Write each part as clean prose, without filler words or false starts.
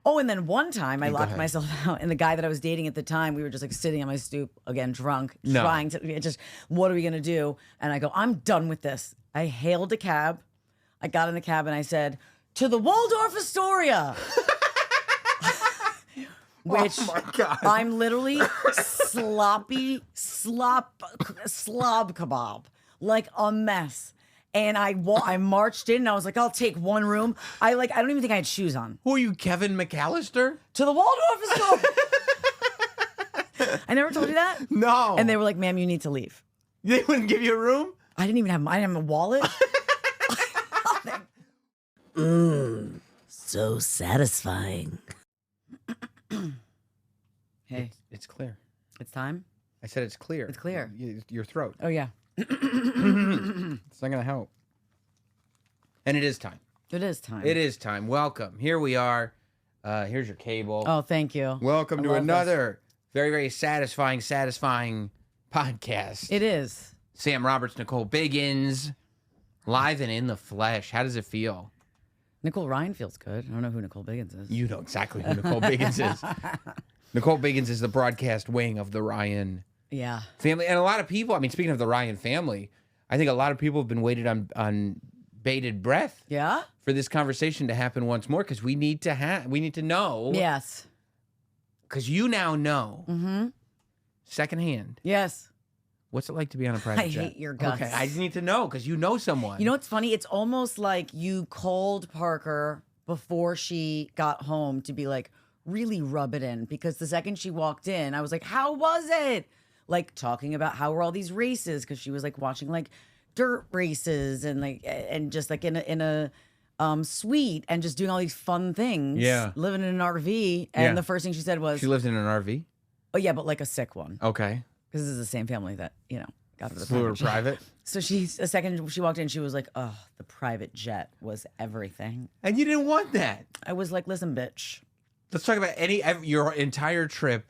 Oh, and then one time I Go locked ahead. myself out, and the guy that I was dating at the time, we were just like sitting on my stoop, again, drunk, No. trying to just, what are we going to do? And I go, I'm done with this. I hailed a cab. I got in the cab and I said, to the Waldorf Astoria. Which Oh my God. I'm literally slob kebab, like a mess. And I marched in and I was like, I'll take one room. I don't even think I had shoes on. Who are you, Kevin McAllister? To the Waldorf Astoria. I never told you that? No. And they were like, ma'am, you need to leave. They wouldn't give you a room? I didn't have a wallet. So satisfying. Hey, It's clear. it's time? I said it's clear. It's clear. Your throat. Oh, yeah. It's not going to help. And it is time. It is time. It is time. Welcome. Here we are. Here's your cable. Oh, thank you. Welcome I to love this. another very, very satisfying podcast. It is. Sam Roberts, Nicole Biggins, live and in the flesh. How does it feel? Nicole Ryan feels good. I don't know who Nicole Biggins is. You know exactly who Nicole Biggins is. Nicole Biggins is the broadcast wing of the Ryan Yeah. family. And a lot of people, I mean, speaking of the Ryan family, I think a lot of people have been waiting on bated breath Yeah? for this conversation to happen once more because we need to know. Yes. Because you now know secondhand. Yes. What's it like to be on a private I jet? hate your guts. Okay, I just need to know because you know someone. You know what's funny? It's almost like you called Parker before she got home to be like, really rub it in. Because the second she walked in, I was like, how was it? Like talking about how were all these races? Because she was like watching like dirt races and just like in a suite and just doing all these fun things. Yeah. Living in an RV. And Yeah. the first thing she said was, She lives in an RV? oh yeah, but like a sick one. Okay. Because this is the same family that, got her the Flew her private jet. private? So a second she walked in, she was like, oh, the private jet was everything. And you didn't want that. I was like, listen, bitch. Let's talk about your entire trip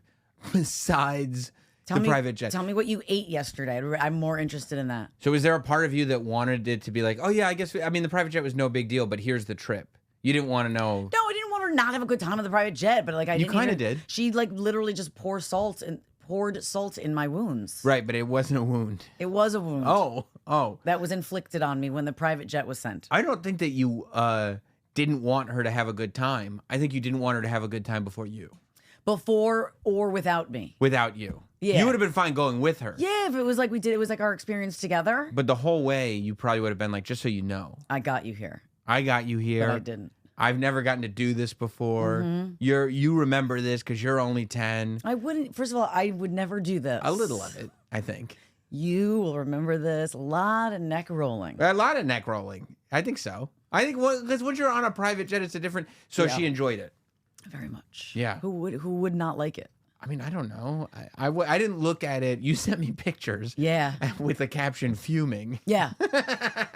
besides the private jet. Tell me what you ate yesterday. I'm more interested in that. So is there a part of you that wanted it to be like, oh yeah, I guess, the private jet was no big deal, but here's the trip. You didn't want to know. No, I didn't want her to not have a good time on the private jet, but like I You didn't kinda even- did. She like literally just poured salt in my wounds. Right, but it wasn't a wound. It was a wound. Oh. That was inflicted on me when the private jet was sent. I don't think that you didn't want her to have a good time. I think you didn't want her to have a good time before you. Before or without me. Without you. Yeah. You would have been fine going with her. Yeah, if it was like it was like our experience together. But the whole way, you probably would have been like, just so you know, I got you here. I got you here. But I didn't. I've never gotten to do this before. You remember this because you're only 10. I wouldn't. First of all, I would never do this. A little of it, I think. You will remember this. A lot of neck rolling. A lot of neck rolling. I think so. I think because once you're on a private jet, it's a different. So Yeah. she enjoyed it. Very much. Yeah. Who would not like it? I mean, I don't know. I didn't look at it. You sent me pictures. Yeah. With the caption "fuming." Yeah.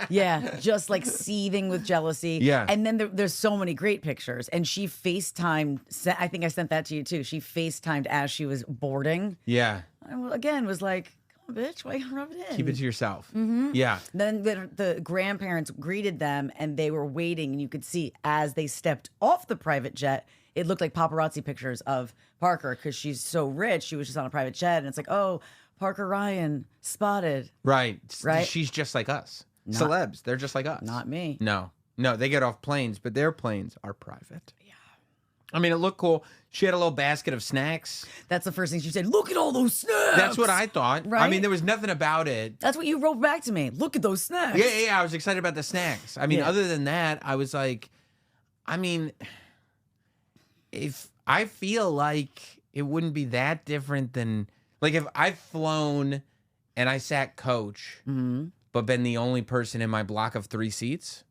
Yeah. Just like seething with jealousy. Yeah. And then there's so many great pictures. And she FaceTimed. I think I sent that to you too. She FaceTimed as she was boarding. Yeah. And again, was like, come on, bitch, why you rub it in? Keep it to yourself. Yeah. Then the grandparents greeted them and they were waiting. And you could see as they stepped off the private jet, it looked like paparazzi pictures of Parker because she's so rich. She was just on a private jet. And it's like, oh, Parker Ryan spotted. Right. Right? She's just like us. Celebs. They're just like us. Not me. No, they get off planes, but their planes are private. Yeah. I mean, it looked cool. She had a little basket of snacks. That's the first thing she said. Look at all those snacks. That's what I thought. I Right? mean, there was nothing about it. That's what you wrote back to me. Look at those snacks. Yeah. I was excited about the snacks. I mean, Yeah. other than that, I was like, if I feel like it wouldn't be that different than, like, if I've flown and I sat coach, but been the only person in my block of 3 seats.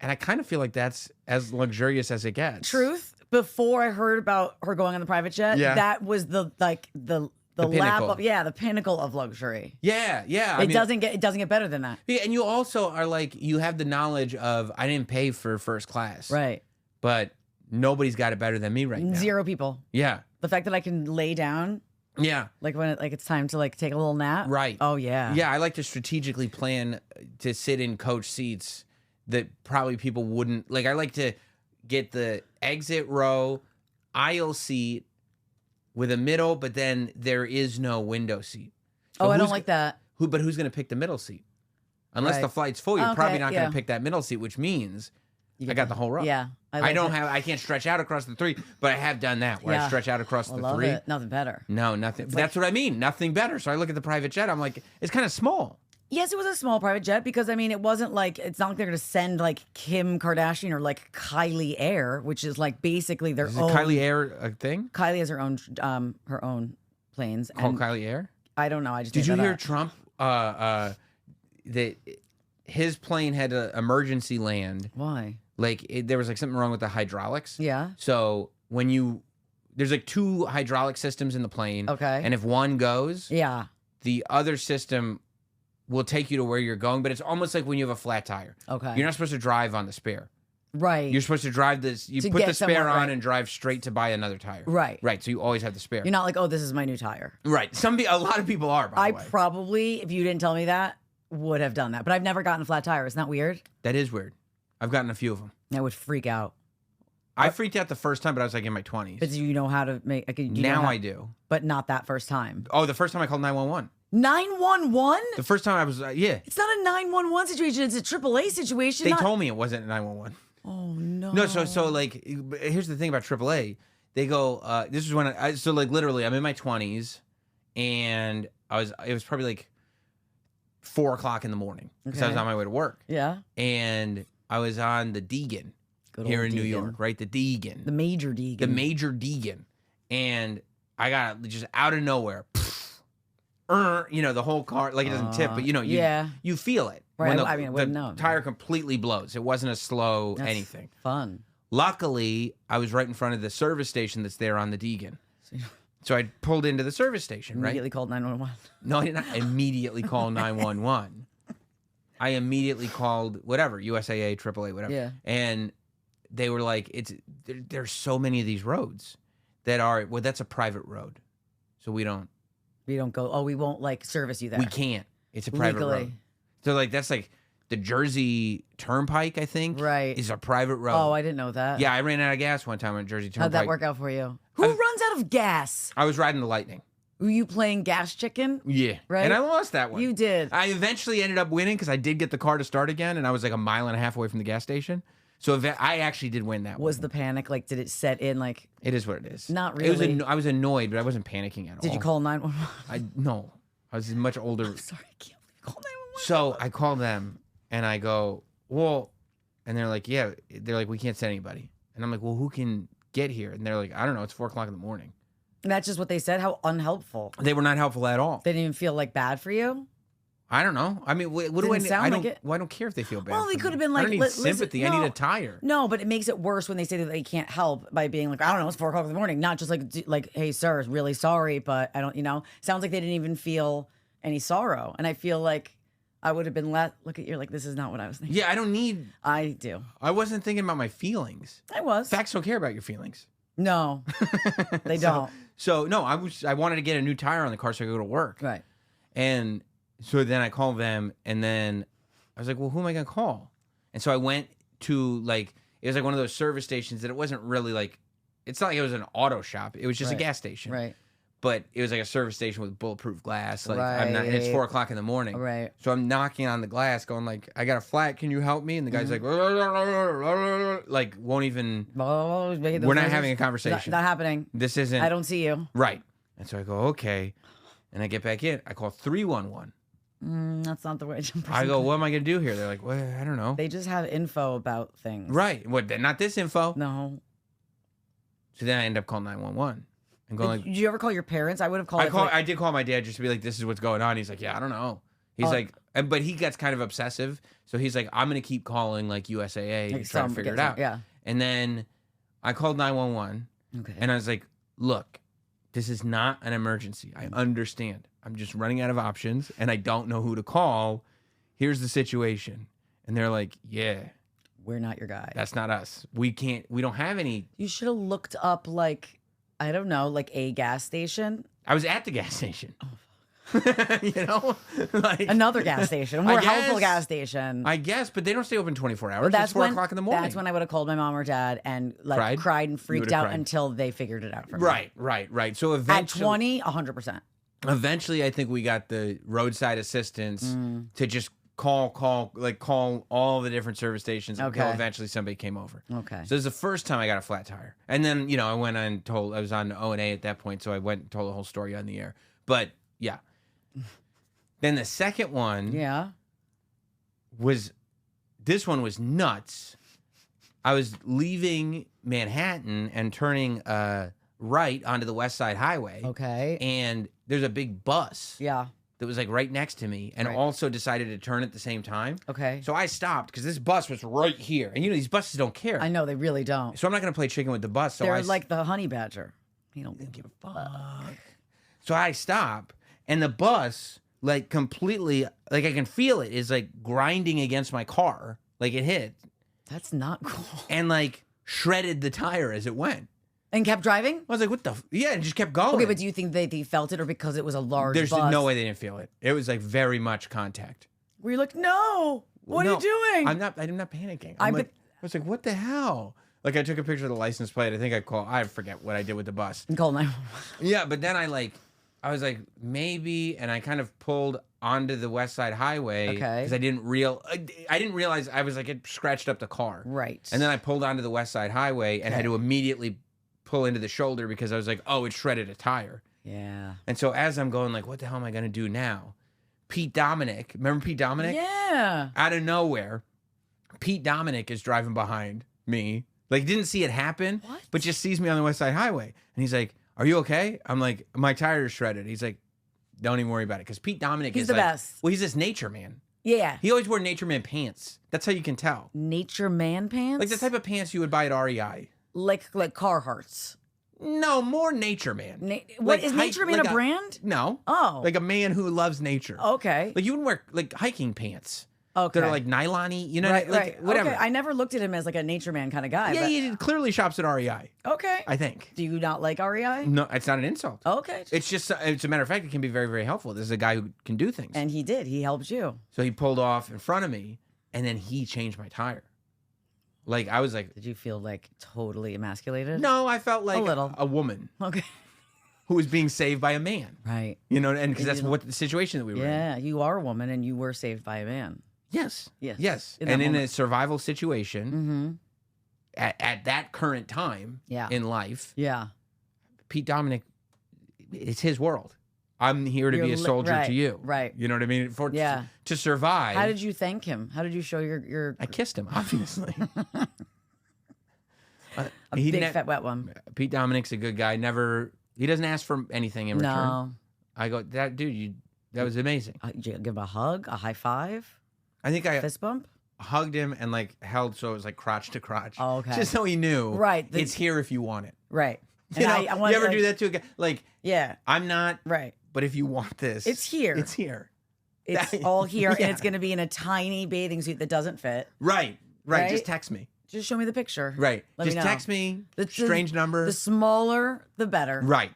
And I kind of feel like that's as luxurious as it gets. Truth, before I heard about her going on the private jet, Yeah. that was the lap pinnacle. of the pinnacle of luxury. Yeah. It doesn't get better than that. Yeah, and you also are like, you have the knowledge of, I didn't pay for first class. Right. But nobody's got it better than me right now. 0 people. Yeah. The fact that I can lay down, Yeah. like when it's time to like take a little nap. Right. Oh yeah. Yeah, I like to strategically plan to sit in coach seats that probably people wouldn't. Like, I like to get the exit row aisle seat with a middle, but then there is no window seat. So I don't like that. But who's going to pick the middle seat? Unless the flight's full, you're probably not going to pick that middle seat, which means I got the whole row. Yeah. I can't stretch out across the 3, but I have done that where I stretch out across the 3. It. Nothing better. No, nothing. That's what I mean. Nothing better. So I look at the private jet. I'm like, it's kind of small. Yes, it was a small private jet because, I mean, it wasn't like, it's not like they're going to send like Kim Kardashian or like Kylie Air, which is like basically their own. Is Kylie Air a thing? Kylie has her own planes. Called Kylie Air? I don't know. I just Did you hear up. Trump that his plane had an emergency land? Why? Like there was like something wrong with the hydraulics. Yeah. So there's like 2 hydraulic systems in the plane. Okay. And if one goes, the other system will take you to where you're going, but it's almost like when you have a flat tire. Okay. You're not supposed to drive on the spare. Right. You're supposed to drive this. You put the spare on and drive straight to buy another tire. Right. Right. So you always have the spare. You're not like, oh, this is my new tire. Right. A lot of people are. By the way. Probably, if you didn't tell me that, would have done that. But I've never gotten a flat tire. Isn't that weird? That is weird. I've gotten a few of them. I would freak out. I freaked out the first time, but I was like in my 20s. But do you know how to make? I do. But not that first time. Oh, the first time I called 911. 911? The first time I was, It's not a 911 situation. It's a AAA situation. They told me it wasn't a 911. Oh, no. No, so like, here's the thing about AAA. They go, this is when literally, I'm in my 20s, and it was probably like 4 o'clock in the morning because I was on my way to work. Yeah. And I was on the Deegan here in New York, right? The Deegan. The major Deegan. The major Deegan. And I got just out of nowhere, the whole car, like it doesn't tip, but you feel it. Right. When I wouldn't know. The tire completely blows. It wasn't a slow anything. Fun. Luckily, I was right in front of the service station that's there on the Deegan. So I pulled into the service station, right? Immediately called 911. No, I did not immediately call 911. I immediately called whatever, USAA, AAA, whatever. Yeah. And they were like, there's so many of these roads that are, that's a private road. So we don't go, we won't like service you there. We can't. It's a private road. So like, that's like the Jersey Turnpike, I think. Right. Is a private road. Oh, I didn't know that. Yeah, I ran out of gas one time on Jersey Turnpike. How'd that work out for you? Who runs out of gas? I was riding the Lightning. Were you playing gas chicken? Yeah. Right? And I lost that one. You did. I eventually ended up winning because I did get the car to start again, and I was like a mile and a half away from the gas station. So I actually did win that one. Was the panic, like, did it set in, like... It is what it is. Not really. I was annoyed, but I wasn't panicking at all. Did you call 911? No. I was much older. I'm sorry, I can't believe you called 911. So I called them, and I go, well... And they're like, yeah. They're like, we can't send anybody. And I'm like, well, who can get here? And they're like, I don't know. It's 4 o'clock in the morning. And that's just what they said? How unhelpful. They were not helpful at all. They didn't even feel like bad for you? I don't know. I mean, what do I need? I don't care if they feel bad. Well, they could have been like, I don't need sympathy. Listen, I need a tire. No, but it makes it worse when they say that they can't help by being like, I don't know, it's 4 o'clock in the morning. Not just like, hey, sir, really sorry, but I don't, sounds like they didn't even feel any sorrow. And I feel like I would have been look at you like, this is not what I was thinking. Yeah, I don't need. I do. I wasn't thinking about my feelings. I was. Facts don't care about your feelings. No, they don't. So no, I wanted to get a new tire on the car so I could go to work. Right. And so then I called them, and then I was like, well, who am I going to call? And so I went to it was like one of those service stations that it wasn't really like, it's not like it was an auto shop. It was just a gas station. Right. But it was like a service station with bulletproof glass. Like right. and it's 4 o'clock in the morning. Right. So I'm knocking on the glass going like, I got a flat. Can you help me? And the guy's like won't even, we're not having a conversation. Not happening. This isn't. I don't see you. Right. And so I go, okay. And I get back in. I call 311. That's not the way. I go, what am I going to do here? They're like, well, I don't know. They just have info about things. Right. What? Not this info. No. So then I end up calling 911 and going did you ever call your parents? I would have called. I did call my dad just to be like, this is what's going on. He's like, yeah, I don't know. He's like, but he gets kind of obsessive. So he's like, I'm going to keep calling like USAA to try to figure it out. Yeah. And then I called 911. Okay. And I was like, look, this is not an emergency. I understand. I'm just running out of options and I don't know who to call. Here's the situation. And they're like, yeah. We're not your guy. That's not us. We don't have any. You should have looked up I don't know, like a gas station. I was at the gas station. You know, like Another gas station, a more helpful gas station. I guess, but they don't stay open 24 hours. But It's 4 o'clock in the morning. That's when I would have called my mom or dad and like cried and freaked out until they figured it out for me. Right. So eventually, at 20, 100%. Eventually, I think we got the roadside assistance to just call all the different service stations until eventually somebody came over. Okay. So this is the first time I got a flat tire. And then, you know, I went on I was on O&A at that point, so I went and told the whole story on the air. But yeah. Then the second one this one was nuts. I was leaving Manhattan and turning right onto the West Side Highway. Okay. And there's a big bus. Yeah. That was like right next to me and also decided to turn at the same time. Okay. So I stopped because this bus was right here. And you know, these buses don't care. I know, they really don't. So I'm not going to play chicken with the bus. So They're like the honey badger. You don't give a fuck. So I stop and the bus, like completely, like I can feel it, is like grinding against my car. Like it hit. That's not cool. And like shredded the tire as it went. And kept driving? I was like, what the? Yeah, and just kept going. Okay, but do you think they felt it or because it was a large There's bus? no way they didn't feel it. It was like very much contact. Were you like, no, what are you doing? I'm not panicking. I was like, what the hell? Like I took a picture of the license plate. I forget what I did with the bus. Call 911. Yeah, but then I was like, maybe, and I kind of pulled onto the West Side Highway because I didn't realize I was like, it scratched up the car. Right. And then I pulled onto the West Side Highway and had to immediately pull into the shoulder because I was like, oh, it shredded a tire. Yeah. And so as I'm going like, what the hell am I going to do now? Pete Dominic, remember Pete Dominic? Yeah. Out of nowhere, Pete Dominic is driving behind me. Like didn't see it happen, but just sees me on the West Side Highway. And he's like, are you okay? I'm like, my tire is shredded. He's like, don't even worry about it. Because Pete Dominic is the like, best. Well, he's this nature man. Yeah. He always wore nature man pants. That's how you can tell. Nature man pants? Like the type of pants you would buy at REI. Like Carhartts. No, more nature man. Is Nature Man a brand? No. Oh. Like a man who loves nature. Okay. Like you wouldn't wear like hiking pants. Okay. That are like nylon-y, you know, right. whatever. Okay. I never looked at him as like a nature man kind of guy. Yeah, he clearly shops at REI. Okay. I think. Do you not like REI? No, it's not an insult. Okay. It's just, it's a matter of fact, it can be very, very helpful. This is a guy who can do things. And he did. He helped you. So he pulled off in front of me, and then he changed my tire. Like, I was like... Did you feel like totally emasculated? No, I felt like a little. A woman. Okay. Who was being saved by a man. Right. You know, and because that's what the situation that we were in. Yeah, you are a woman and you were saved by a man. Yes. Yes. Yes. And in a survival situation, at that current time in life, Pete Dominic, it's his world. I'm here to be a soldier to you. Right. You know what I mean? To survive. How did you thank him? How did you show your... I kissed him, obviously. a big fat wet one. Pete Dominic's a good guy. He doesn't ask for anything in return. No. I go, that dude, that was amazing. Did you give him a hug, a high five? I think I fist bump? Hugged him and like held so it was like crotch to crotch. Oh, okay. Just so he knew. Right. It's here if you want it. Right. You know, you ever do that to a guy? Like, I'm not. Right. But if you want this, it's here. It's here. It's all here, and it's going to be in a tiny bathing suit that doesn't fit. Right. Just text me. Just show me the picture. Right. Let Just me know. text me. Strange number. The smaller, the better. Right.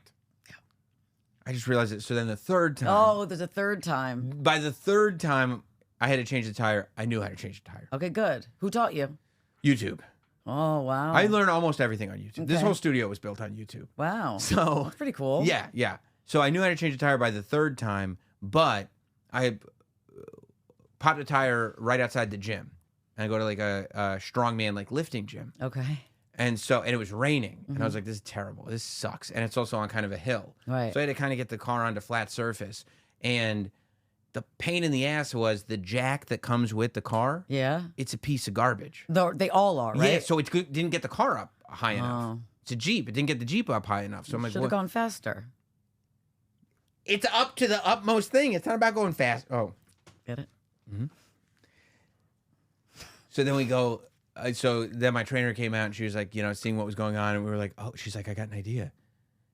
I just realized it. So then the third time. Oh, there's a third time. By the third time I had to change the tire, I knew how to change the tire. Okay, good. Who taught you? YouTube. Oh, wow. I learned almost everything on YouTube. Okay. This whole studio was built on YouTube. Wow. So that's pretty cool. Yeah. So I knew how to change the tire by the third time, but I popped a tire right outside the gym. And I go to like a strongman like lifting gym. Okay. And it was raining. And I was like, this is terrible. This sucks. And it's also on kind of a hill. Right. So I had to kind of get the car onto flat surface. And the pain in the ass was the jack that comes with the car. Yeah. It's a piece of garbage. They all are, right? Yeah, so it didn't get the car up high enough. It's a Jeep. It didn't get the Jeep up high enough. So I'm like, should have gone faster. It's up to the utmost thing. It's not about going fast. Oh. Get it? Mm-hmm. So then we go, so then my trainer came out and she was like, seeing what was going on. And we were like, oh, she's like, I got an idea.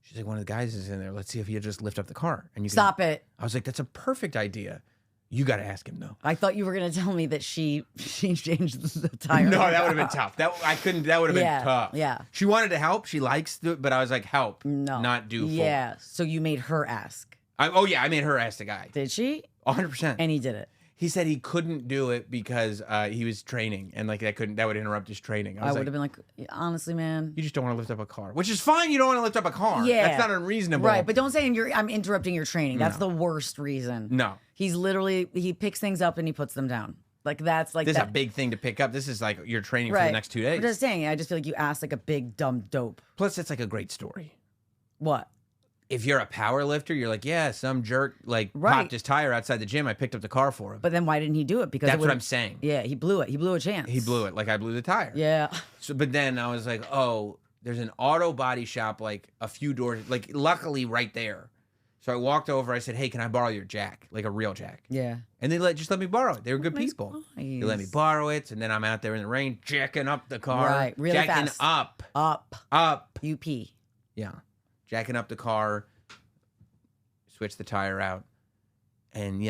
She's like, one of the guys is in there. Let's see if he'll just lift up the car. And you Stop it. I was like, that's a perfect idea. You got to ask him though. I thought you were going to tell me that she changed the tire. No, that would have been tough. That would have been tough. Yeah. She wanted to help. She likes it, but I was like, help. No. Not do for. Yeah. So you made her ask. I made her ask the guy. Did she? 100%. And he did it. He said he couldn't do it because he was training and like that would interrupt his training. I would have been like, honestly, man. You just don't want to lift up a car, which is fine. You don't want to lift up a car. Yeah. That's not unreasonable. Right, but don't say I'm interrupting your training. That's the worst reason. No. He's literally, he picks things up and he puts them down. Like that's like this is a big thing to pick up. This is like you're training for the next 2 days. I'm just saying, I just feel like you asked like a big dumb dope. Plus, it's like a great story. What? If you're a power lifter, you're like, yeah, some jerk popped his tire outside the gym. I picked up the car for him. But then why didn't he do it? Because that's what I'm saying. Yeah, he blew it. He blew a chance. He blew it like I blew the tire. Yeah. So, but then I was like, oh, there's an auto body shop like a few doors, like luckily right there. So I walked over. I said, hey, can I borrow your jack? Like a real jack. Yeah. And they just let me borrow it. They were good people. They let me borrow it. And then I'm out there in the rain, jacking up the car. Right. Really jacking fast. up. Up. UP. Yeah. Jacking up the car. Switched the tire out. And,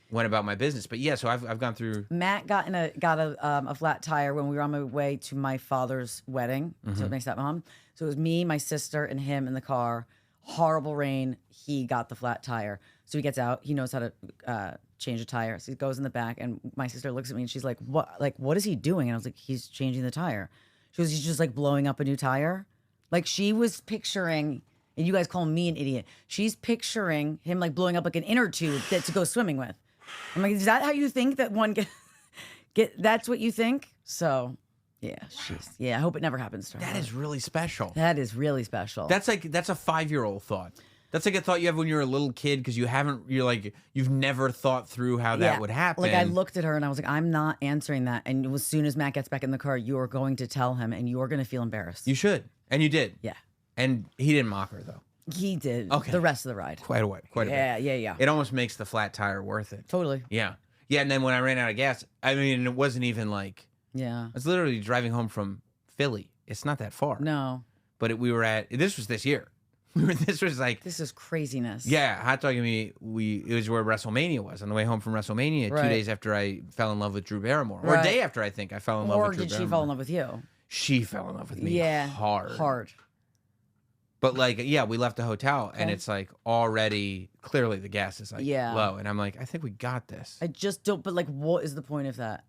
went about my business. But yeah, so I've gone through. Matt got a flat tire when we were on my way to my father's wedding. So it makes that mom. So it was me, my sister, and him in the car. Horrible rain. He got the flat tire. So he gets out. He knows how to change a tire. So he goes in the back, and my sister looks at me and she's like, "What? Like, what is he doing?" And I was like, "He's changing the tire." She goes, "He's just like blowing up a new tire." Like she was picturing, and you guys call me an idiot. She's picturing him like blowing up like an inner tube to go swimming with. I'm like, is that how you think that one get? That's what you think? So. Yeah, I hope it never happens to her. That is really special. That is really special. That's a 5-year-old thought. That's like a thought you have when you're a little kid because you've never thought through how that would happen. Like I looked at her and I was like, I'm not answering that. And as soon as Matt gets back in the car, you are going to tell him and you are going to feel embarrassed. You should. And you did. Yeah. And he didn't mock her though. He did. Okay. The rest of the ride. Quite a bit. Yeah. It almost makes the flat tire worth it. Totally. Yeah. Yeah, and then when I ran out of gas, I mean, it wasn't even like... Yeah. I was literally driving home from Philly. It's not that far. No. But this was this year. This was like... This is craziness. Yeah, Hot Dog and me, it was where WrestleMania was. On the way home from WrestleMania, 2 days after I fell in love with Drew Barrymore. Or a day after, I think, I fell in love with Drew Barrymore. Or did she fall in love with you? She fell in love with me hard. But we left the hotel and it's like already, clearly the gas is like low. And I'm like, I think we got this. I just don't, but like, what is the point of that?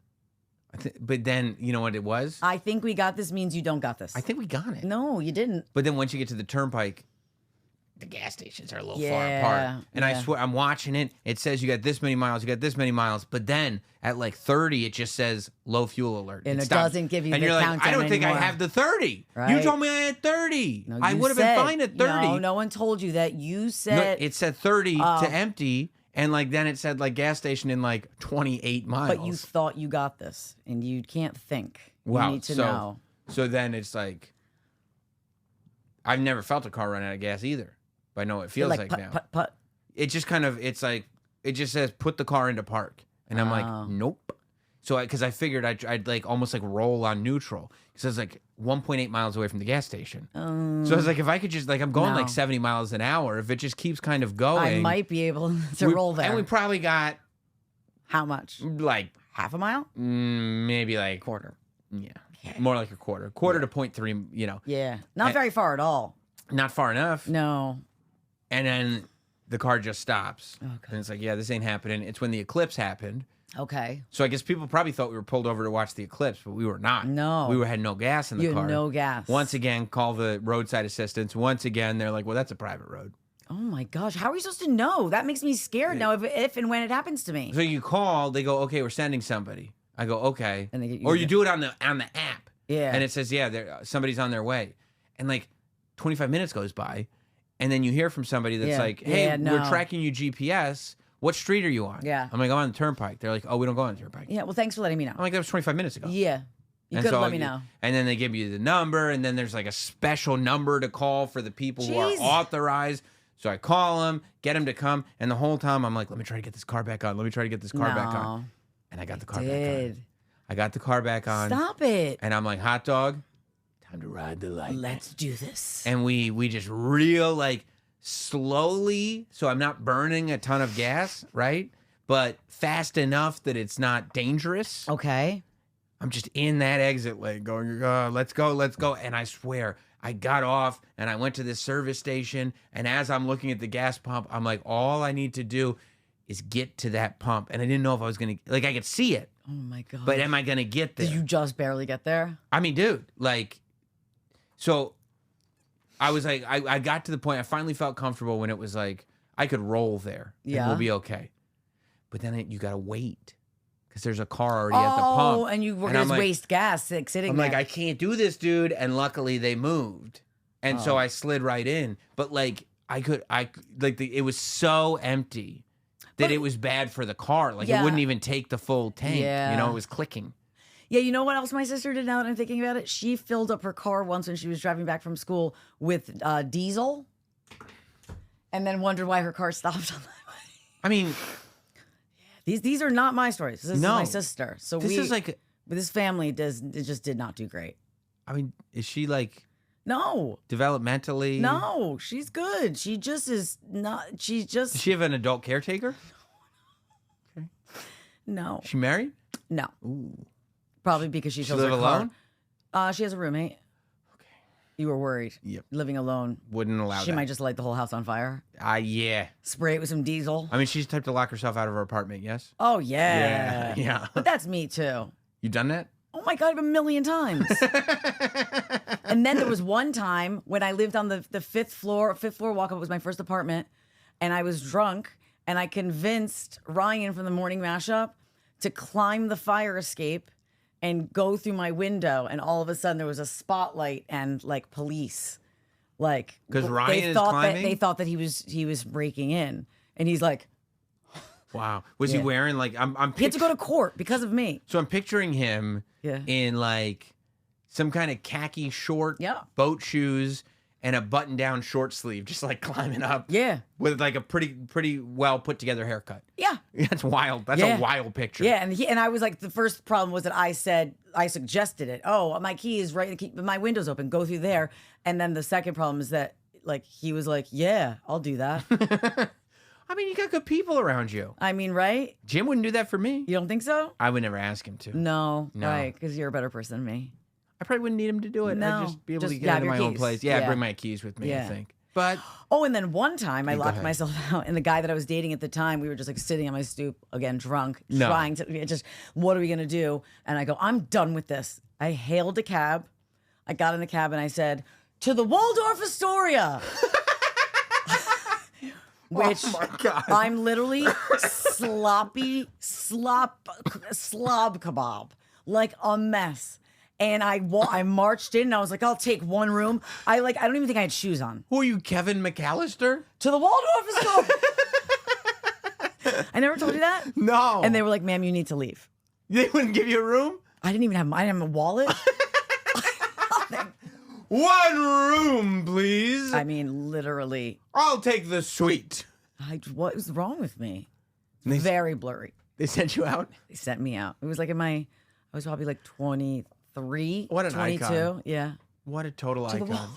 But then, you know what it was? I think we got this means you don't got this. I think we got it. No, you didn't. But then once you get to the turnpike, the gas stations are a little far apart. And I swear, I'm watching it. It says you got this many miles, you got this many miles. But then at like 30, it just says low fuel alert. And it doesn't give you the countdown anymore. I don't think I have the 30. Right? You told me I had 30. No, I would have been fine at 30. No one told you that. You said... No, it said 30 to empty. And then it said gas station in 28 miles. But you thought you got this, and you can't think. You need to know. So then it's like, I've never felt a car run out of gas either. But I know what it feels like now. Put. It just kind of, it's like, it just says put the car into park, and I'm like, nope. So because I figured I'd almost roll on neutral because I was 1.8 miles away from the gas station. So I was like, if I could just I'm going 70 miles an hour. If it just keeps kind of going, I might be able to roll there. And we probably got how much? Half a mile? Maybe quarter. Yeah, more like a quarter to 0.3. Yeah, not very far at all. Not far enough. No. And then the car just stops, and it's like, this ain't happening. It's when the eclipse happened. Okay. So I guess people probably thought we were pulled over to watch the eclipse, but we were not. No. We had no gas in the car. You had no gas. Once again, call the roadside assistance. Once again, they're like, well, that's a private road. Oh my gosh. How are you supposed to know? That makes me scared now if and when it happens to me. So you call, they go, okay, we're sending somebody. I go, okay. And or you do it on the app. Yeah. And it says, somebody's on their way. And 25 minutes goes by, and then you hear from somebody that's hey, we're tracking you GPS. What street are you on? Yeah. I'm like, I'm on the turnpike. They're like, oh, we don't go on the turnpike. Yeah, well, thanks for letting me know. I'm like, that was 25 minutes ago. Yeah. You could have let me know. And then they give you the number, and then there's a special number to call for the people who are authorized. So I call them, get them to come, and the whole time I'm like, let me try to get this car back on. Let me try to get this car back on. And I got the car back on. I got the car back on. Stop it. And I'm like, hot dog, time to ride the light. Let's do this. And we just slowly, so I'm not burning a ton of gas, right? But fast enough that it's not dangerous. Okay. I'm just in that exit lane going, let's go. And I swear, I got off and I went to this service station. And as I'm looking at the gas pump, I'm like, all I need to do is get to that pump. And I didn't know if I was going to, like, I could see it. Oh my God. But am I going to get there? Did you just barely get there? I mean, dude, like, so I was like, I got to the point, I finally felt comfortable when it was like, I could roll there. And Yeah. we'll be okay. But then you got to wait because there's a car already at the pump. Oh, and you were going to waste gas sitting I'm there. like, I can't do this, dude. And luckily they moved. And so I slid right in. But like, it was so empty that it was bad for the car. Like, it wouldn't even take the full tank. Yeah. You know, it was clicking. Yeah, you know what else my sister did now that I'm thinking about it? She filled up her car once when she was driving back from school with diesel and then wondered why her car stopped on the highway. I mean, these are not my stories. This is my sister. So this is like, this family just did not do great. I mean, is she like No. developmentally? No, she's good. She just is not. She's just. Does she have an adult caretaker? No. She married? No. Ooh. Probably because she She fills live her car. alone? She has a roommate. Okay. You were worried. Yep. Living alone. Wouldn't allow She that. might just light the whole house on fire. Yeah. Spray it with some diesel. I mean, she's the type to lock herself out of her apartment, yes? Oh, yeah. Yeah. But that's me, too. You done that? Oh, my God, a million times. And then there was one time when I lived on the fifth floor walk-up. It was my first apartment. And I was drunk. And I convinced Ryan from the morning mashup to climb the fire escape and go through my window. And all of a sudden there was a spotlight and like police. Like, 'Cause Ryan is thought climbing? they thought that he was breaking in. And he's like, Wow. Was he Yeah. wearing like I'm he had to go to court because of me. So I'm picturing him Yeah. in like some kind of khaki short Yeah. boat shoes and a button down short sleeve, just like climbing up. Yeah. With like a pretty well put together haircut. Yeah. That's wild. That's Yeah. a wild picture. Yeah, and I was like, the first problem was that I suggested it. Oh, my key is right. My window's open. Go through there. And then the second problem is that like he was like, yeah, I'll do that. I mean, you got good people around you. I mean, right? Jim wouldn't do that for me. You don't think so? I would never ask him to. No, No. right? Because you're a better person than me. I probably wouldn't need him to do it. No. I'd just be able Just to get have into your my own keys. place. Yeah, Yeah. bring my keys with me, I Yeah. think. But Oh, and then one time I go locked ahead. myself out, and the guy that I was dating at the time, we were just like sitting on my stoop again, drunk, No. trying to just, what are we gonna do? And I go, I'm done with this. I hailed a cab. I got in the cab and I said, to the Waldorf Astoria. Which oh my God. I'm literally slob kebab, like a mess. And I marched in and I was like, I'll take one room. I don't even think I had shoes on. Who are you, Kevin McAllister? To the Waldorf Astoria. I never told you that? No. And they were like, ma'am, you need to leave. They wouldn't give you a room? I didn't have a wallet. One room, please. I mean, literally, I'll take the suite. what was wrong with me? They- Very blurry. They sent you out? They sent me out. It was like I was probably like 23, What an 22. icon. Yeah. What a total the icon.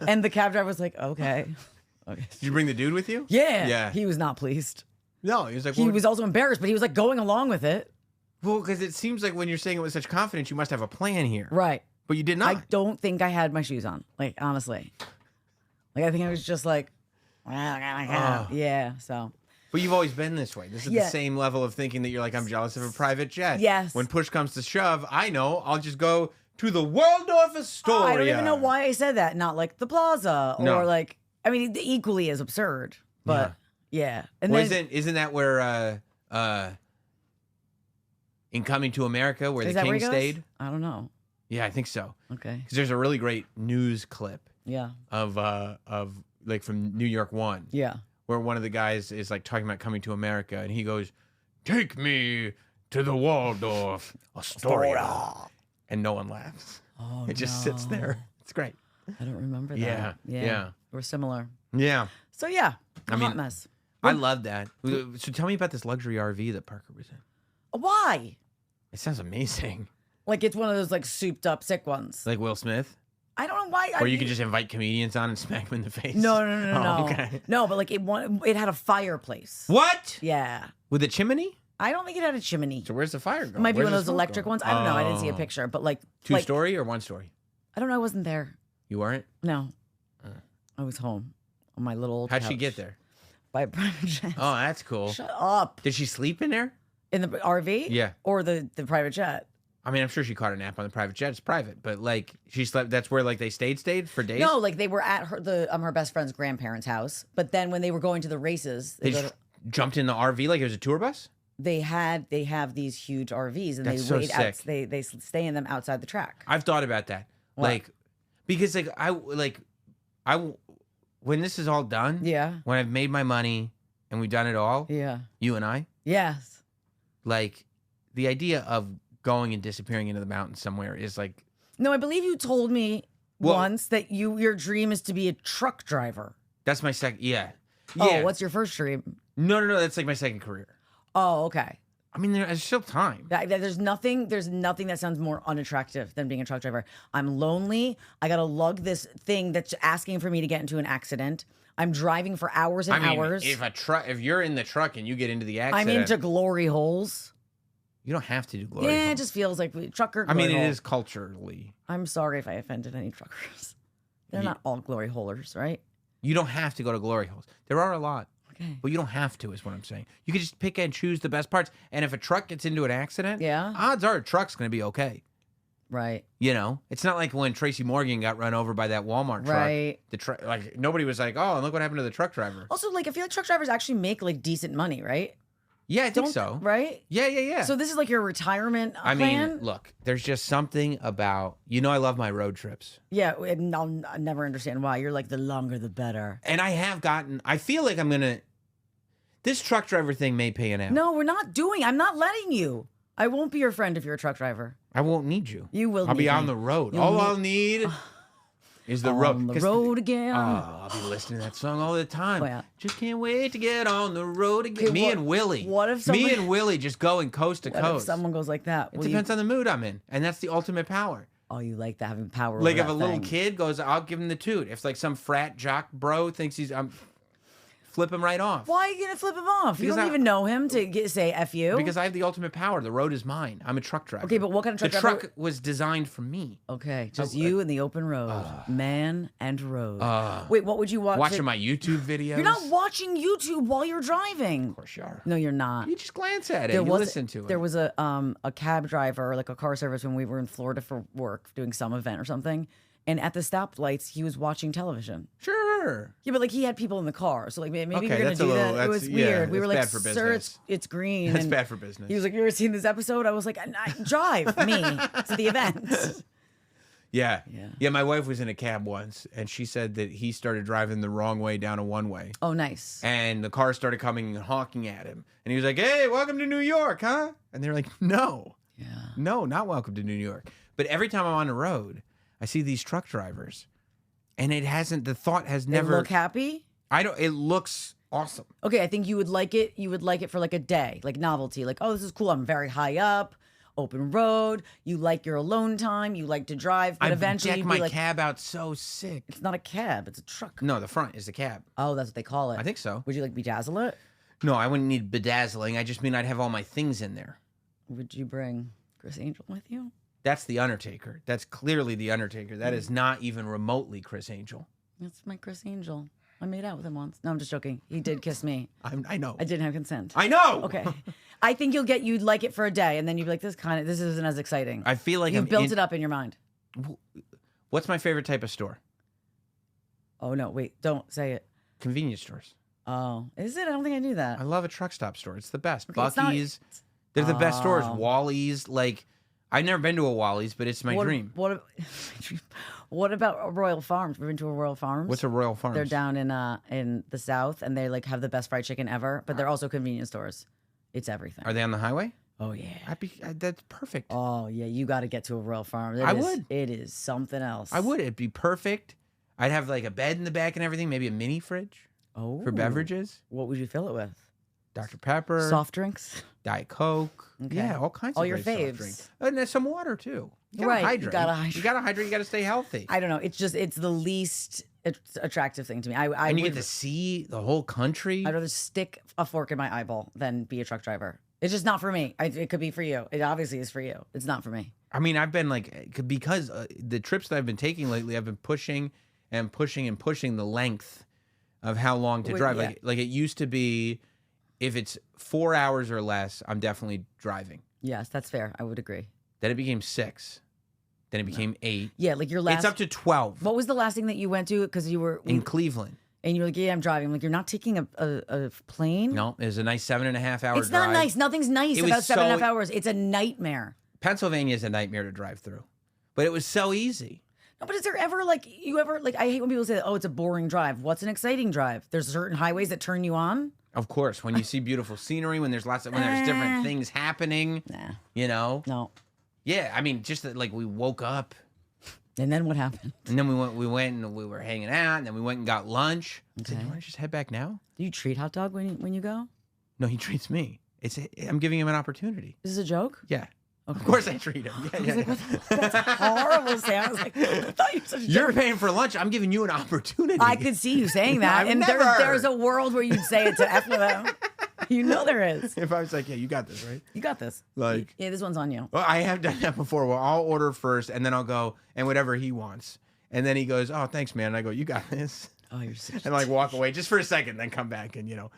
And the cab driver was like, okay. Did you bring the dude with you? Yeah. Yeah. He was not pleased. No, he was like, He well, was also embarrassed, but he was like going along with it. well, because it seems like when you're saying it with such confidence, you must have a plan here. Right. But you did I not. don't think I had my shoes on. Like, honestly. Like, I think I was just like, yeah. So, But you've always been this way. This is Yeah. the same level of thinking that you're like, I'm jealous of a private jet. Yes. When push comes to shove, I know I'll just go to the Waldorf Astoria. I don't even know why I said that. Not like the Plaza or No. like, I mean, equally as absurd, but yeah. And Well, then, isn't that where in Coming to America where is the that where king he goes? stayed? I don't know. Yeah, I think so. Okay. Because there's a really great news clip Yeah. of like from New York One. Yeah. Where one of the guys is like talking about coming to America, and he goes, "Take me to the Waldorf Astoria," and no one laughs. Oh, It just sits there. It's great. I don't remember that. Yeah, yeah. We're similar. Yeah, So yeah, I mean, hot mess. I love that. So tell me about this luxury RV that Parker was in. Why? It sounds amazing. Like it's one of those like souped up sick ones. Like Will Smith, I don't know why. or you could just invite comedians on and smack them in the face. No. Oh, okay. No, but like it had a fireplace. What? Yeah. With a chimney? I don't think it had a chimney. So where's the fire go? It might be Where's one the of those smoke electric go? ones. I don't know. I didn't see a Oh. picture, but like Two-story or one-story? I don't know. I wasn't there. You weren't? No. I was home on my little old How'd she couch get there? by a private jet. Oh, that's cool. Shut up. Did she sleep in there? In the RV? Yeah. Or the private jet? I mean, I'm sure she caught a nap on the private jet. It's private, but like she slept. That's where like they stayed for days. No, like they were at her best friend's grandparents' house. But then when they were going to the races, They just jumped in the RV like it was a tour bus. they have these huge RVs and That's so they wait sick. they stay in them outside the track. I've thought about that. What? Like, because when this is all done, Yeah. when I've made my money and we've done it all, Yeah. you and I, Yes. like the idea of going and disappearing into the mountains somewhere is like, No, I believe you told me Well- once that your dream is to be a truck driver. that's my second. Yeah. Oh, what's your first dream? No. That's like my second career. Oh, okay. I mean, there's still time. There's nothing that sounds more unattractive than being a truck driver. I'm lonely. I gotta lug this thing that's asking for me to get into an accident. I'm driving for hours and hours. If you're in the truck and you get into the accident, I'm into glory holes. you don't have to do glory. Yeah, holes. it just feels like trucker. I mean, glory it hole. is culturally. I'm sorry if I offended any truckers. They're not all glory holers, right? You don't have to go to glory holes. There are a lot. Okay. But you don't have to, is what I'm saying. You can just pick and choose the best parts. And if a truck gets into an accident, Yeah. odds are a truck's going to be okay. Right. You know, it's not like when Tracy Morgan got run over by that Walmart truck. Right. The truck, like nobody was like, "Oh, look what happened to the truck driver." Also, like I feel like truck drivers actually make like decent money, right? Yeah, I think Don't so. Right? Yeah. So this is like your retirement I plan? mean, look, there's just something about I love my road trips, Yeah, and I'll never understand why. You're like the longer the better. and I feel like I'm gonna. This truck driver thing may pay an out. No, I'm not letting you. I won't be your friend if you're a truck driver. I won't need you. You will I'll be need on me. the road. You'll All need- I'll need is the road. On the 'Cause road again. I'll be listening to that song all the time. Oh, yeah. Just can't wait to get on the road again. Okay, Me and Willie. what if Me someone- and Willie just going coast to What if coast. someone goes like that? It depends on the mood I'm in, and that's the ultimate power. Oh, you like that having power Like over if that a little thing. kid goes, I'll give him the toot. If like some frat jock bro thinks I'm flip him right off. Why are you going to flip him off? You Because don't I- even know him to say F you? Because I have the ultimate power. The road is mine. I'm a truck driver. Okay, but what kind of truck the driver? truck was designed for me. Okay, just you and the open road. Man and road. Uh, Wait, what would you watch? Watching my YouTube videos. You're not watching YouTube while you're driving. Of course you are. No, you're not. You just glance at it. You listen to it. There was a cab driver, like a car service, when we were in Florida for work, doing some event or something. And at the stoplights, he was watching television. Sure. Yeah, but like he had people in the car, so like maybe Okay, you're gonna that's a do little- that. It that's- was yeah, weird. We were that's like, bad for "Sir, business. it's green." That's and bad for business. He was like, "You ever seen this episode?" I was like, "Drive me to the event." Yeah. Yeah. Yeah, my wife was in a cab once, and she said that he started driving the wrong way down a one-way. Oh, nice. And the car started coming and honking at him. And he was like, "Hey, welcome to New York, huh?" And they're like, "No. Yeah. No, not welcome to New York." But every time I'm on the road, I see these truck drivers. And the thought has They never. look happy. It looks awesome. Okay, I think you would like it. You would like it for like a day, like novelty. Like, oh, this is cool. I'm very high up, open road. You like your alone time. You like to drive, but I eventually deck you'd my be like, cab out so sick. it's not a cab, it's a truck. No, the front is the cab. Oh, that's what they call it. I think so. Would you like bedazzle it? No, I wouldn't need bedazzling. I just mean I'd have all my things in there. Would you bring Chris Angel with you? That's the Undertaker. That's clearly the Undertaker. That is not even remotely Chris Angel. That's my Chris Angel. I made out with him once. No, I'm just joking. He did kiss me. I know. I didn't have consent. I know. Okay. I think you'd like it for a day, and then you'd be like, this isn't as exciting. I feel like You've built it up in your mind. What's my favorite type of store? Oh no, wait, don't say it. Convenience stores. Oh, is it? I don't think I knew that. I love a truck stop store. It's the best. Okay, it's not- Buc-ee's. They're the best stores. Oh. Wally's. Like, I've never been to a Wally's, but it's my dream. What about Royal Farms? We've been to a Royal Farms. What's a Royal Farms? They're down in the South, and they like have the best fried chicken ever. But they're also convenience stores. It's everything. Are they on the highway? Oh yeah. That's perfect. Oh yeah. You got to get to a Royal Farms. I would. It is something else. I would. It'd be perfect. I'd have like a bed in the back and everything. Maybe a mini fridge Oh. for beverages. What would you fill it with? Dr. Pepper. Soft drinks. Diet Coke. Okay. Yeah, all kinds All of your great soft faves. drinks. And there's some water too. You gotta Right, you hydrate. gotta hydrate. You gotta hydrate. You gotta stay healthy. I don't know. It's the least attractive thing to me. I and you would, get to see the whole country. I'd rather stick a fork in my eyeball than be a truck driver. It's just not for me. It could be for you. It obviously is for you. It's not for me. I mean, I've been like, because the trips that I've been taking lately, I've been pushing and pushing and pushing the length of how long to drive. Yeah. Like it used to be, if it's 4 hours or less, I'm definitely driving. Yes, that's fair. I would agree. Then it became 6. Then it became 8. Yeah, like your last. It's up to 12 What was the last thing that you went to? Because you were in Cleveland. and you were like, yeah, I'm driving. I'm like, you're not taking a plane? No, it was a nice 7.5 hour It's drive. not nice. Nothing's nice It was about 7.5 so- hours. It's a nightmare. Pennsylvania is a nightmare to drive through, but it was so easy. No, but is there ever like I hate when people say, oh, it's a boring drive. What's an exciting drive? There's certain highways that turn you on. Of course, when you see beautiful scenery, when there's different things happening, Nah. you know. No. Yeah, I mean, just that, like, we woke up, And then what happened? and then we went and we were hanging out, and then we went and got lunch. I said, Okay. you want to just head back now? Do you treat Hot Dog when you go? No, he treats me. I'm giving him an opportunity. Is this a joke? Yeah. Okay. Of course I treat him. Yeah, yeah, yeah. That's horrible, Sam. I was like, I thought you were such a You're jerk. paying for lunch. I'm giving you an opportunity. I could see you saying that. I've and never. there's a world where you'd say it to F with them. You know there is. If I was like, yeah, you got this, right? You got this. Like, Yeah, this one's on you. well, I have done that before. Well, I'll order first, and then I'll go and whatever he wants. And then he goes, oh, thanks, man. And I go, you got this. Oh, you're such And like walk away just for a second, then come back and, you know.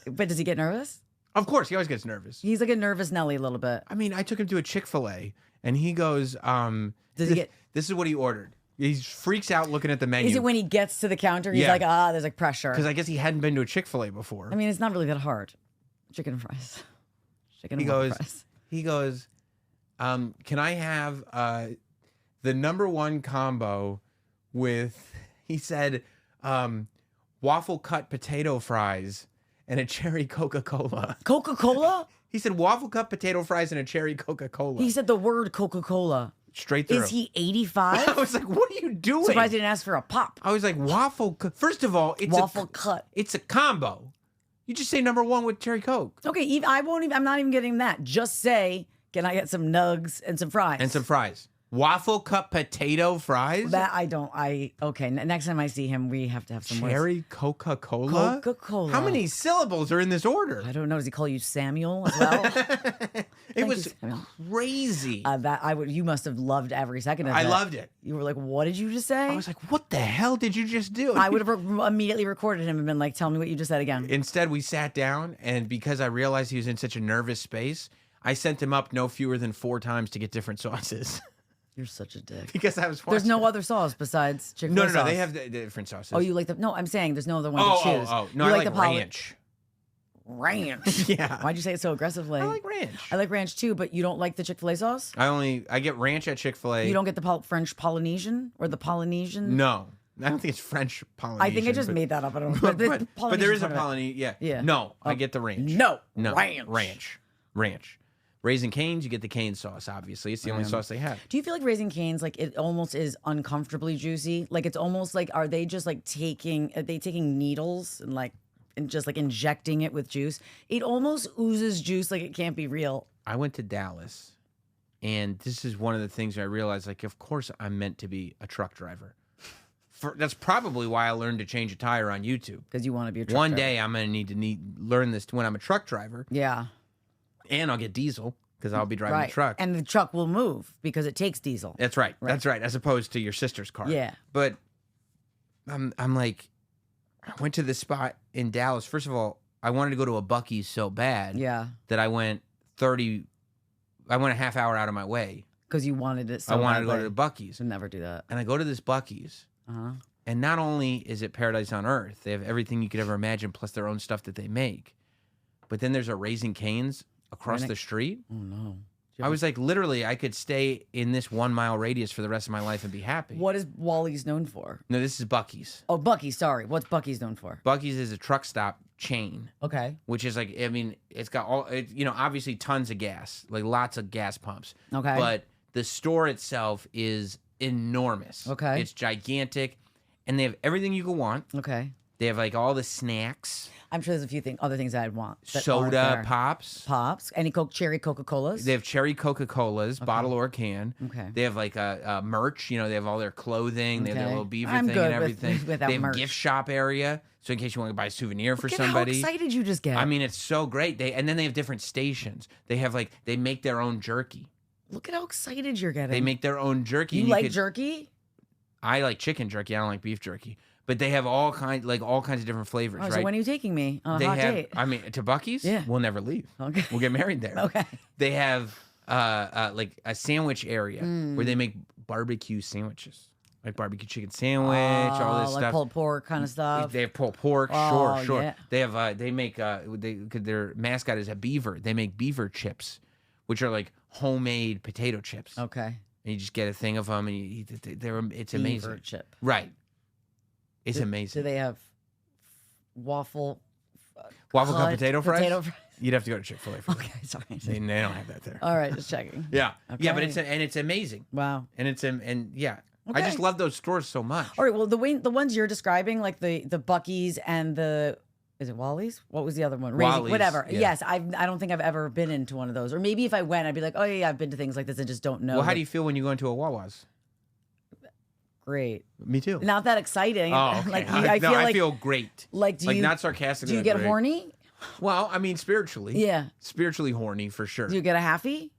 But does he get nervous? Of course, he always gets nervous. He's like a nervous Nelly a little bit. I mean, I took him to a Chick-fil-A, and he goes, Does he get? this is what he ordered. He freaks out looking at the menu. Is it when he gets to the counter? He's Yeah. like, there's like pressure. Because I guess he hadn't been to a Chick-fil-A before. I mean, it's not really that hard. Chicken and fries. Chicken and waffle fries. He goes, can I have the #1 combo with, he said, waffle cut potato fries and a cherry Coca-Cola. Coca-Cola? He said waffle cut potato fries and a cherry Coca-Cola. He said the word Coca-Cola. Straight through. Is he 85? I was like, what are you doing? Surprised he didn't ask for a pop. I was like, first of all, it's Waffle cut. It's a combo. You just say #1 with cherry Coke. Okay, I'm not even getting that. Just say, can I get some nugs and some fries? And some fries. Waffle cut potato fries? Okay, next time I see him, we have to have some words. Cherry Coca-Cola? Coca-Cola. How many syllables are in this order? I don't know. Does he call you Samuel as well? It was you, Samuel. crazy. You must have loved every second of I that. loved it. You were like, what did you just say? I was like, what the hell did you just do? I would have immediately recorded him and been like, tell me what you just said again. Instead, we sat down, and because I realized he was in such a nervous space, I sent him up no fewer than 4 times to get different sauces. You're such a dick. Because I was watching. There's no other sauce besides Chick-fil-A No, sauce. they have the different sauces. Oh, you like the... No, I'm saying there's no other one to choose. No, you I like the ranch. Ranch? Yeah. Why'd you say it so aggressively? I like ranch. I like ranch too, but you don't like the Chick-fil-A sauce? I get ranch at Chick-fil-A. You don't get the French Polynesian or the Polynesian? No. I don't think it's French Polynesian. I think I just made that up. I don't know. But there is a Polynesian. Yeah. Yeah. No, I get the ranch. No. No. Ranch. Ranch. Raising Cane's, you get the cane sauce, obviously. It's the only sauce they have. Do you feel like Raising Cane's, like it almost is uncomfortably juicy? Like it's almost like, are they taking needles and just like injecting it with juice? It almost oozes juice like it can't be real. I went to Dallas, and this is one of the things I realized, like, of course I'm meant to be a truck driver. That's probably why I learned to change a tire on YouTube. Because you want to be a truck One driver. day I'm going to learn this when I'm a truck driver. Yeah. And I'll get diesel because I'll be driving the truck. And the truck will move because it takes diesel. That's right. That's right. As opposed to your sister's car. Yeah. But I'm like, I went to this spot in Dallas. First of all, I wanted to go to a Buc-ee's so bad that I went a half hour out of my way. Because you wanted it so I wanted to badly. go to the Buc-ee's. Should never do that. And I go to this Buc-ee's. Uh-huh. And not only is it paradise on earth, they have everything you could ever imagine plus their own stuff that they make. But then there's a Raising Cane's across the street. Oh, no. I was like, literally, I could stay in this 1 mile radius for the rest of my life and be happy. What is Wally's known for? No, this is Buc-ee's. Oh, Buc-ee's, sorry. What's Buc-ee's known for? Buc-ee's is a truck stop chain. Okay. Which is like, I mean, it's got obviously tons of gas, like lots of gas pumps. Okay. But the store itself is enormous. Okay. It's gigantic. And they have everything you could want. Okay. They have like all the snacks. I'm sure there's a few other things I'd want. That aren't Soda there. pops. Any cherry Coca-Colas? They have cherry Coca-Colas, bottle or can. Okay. They have like a merch. They have all their clothing. They have their Okay. little beaver I'm thing good and everything. without they have merch. gift shop area. So in case you want to buy a souvenir for Look at somebody. how excited you just get. I mean, it's so great. And then they have different stations. They have they make their own jerky. Look at how excited you're getting. They make their own jerky. You and like jerky? I like chicken jerky. I don't like beef jerky. But they have all kinds of different flavors, right? So when are you taking me on a hot date? I mean, to Buc-ee's? Yeah. We'll never leave. Okay. We'll get married there. Okay. They have like a sandwich area where they make barbecue sandwiches. Like barbecue chicken sandwich, all this like stuff. pulled pork kind of stuff. They have pulled pork, Oh, sure. yeah. They have they make cause their mascot is a beaver. They make beaver chips, which are like homemade potato chips. Okay. And you just get a thing of them, and it's amazing. Beaver chip. Right. It's amazing. Do they have waffle Waffle cup potato fries? Potato fries. You'd have to go to Chick-fil-A for Okay, sorry. that. They don't have that there. All right, just checking. Yeah. Yeah, but Okay. it's amazing. Wow. And yeah. I Okay. just love those stores so much. All right. Well, the ones you're describing, like the Buc-ee's and is it Wally's? What was the other one? Wally's, Whatever. yeah. Yes, I don't think I've ever been into one of those. Or maybe if I went, I'd be like, oh yeah, I've been to things like this and just don't know. Well, how do you feel when you go into a Wawa's? Great. Me too. Not that exciting. Oh, okay. Like I feel great. like not sarcastically. do you get great. horny? Well, I mean, spiritually. Yeah. Spiritually horny for sure. Do you get a halfie?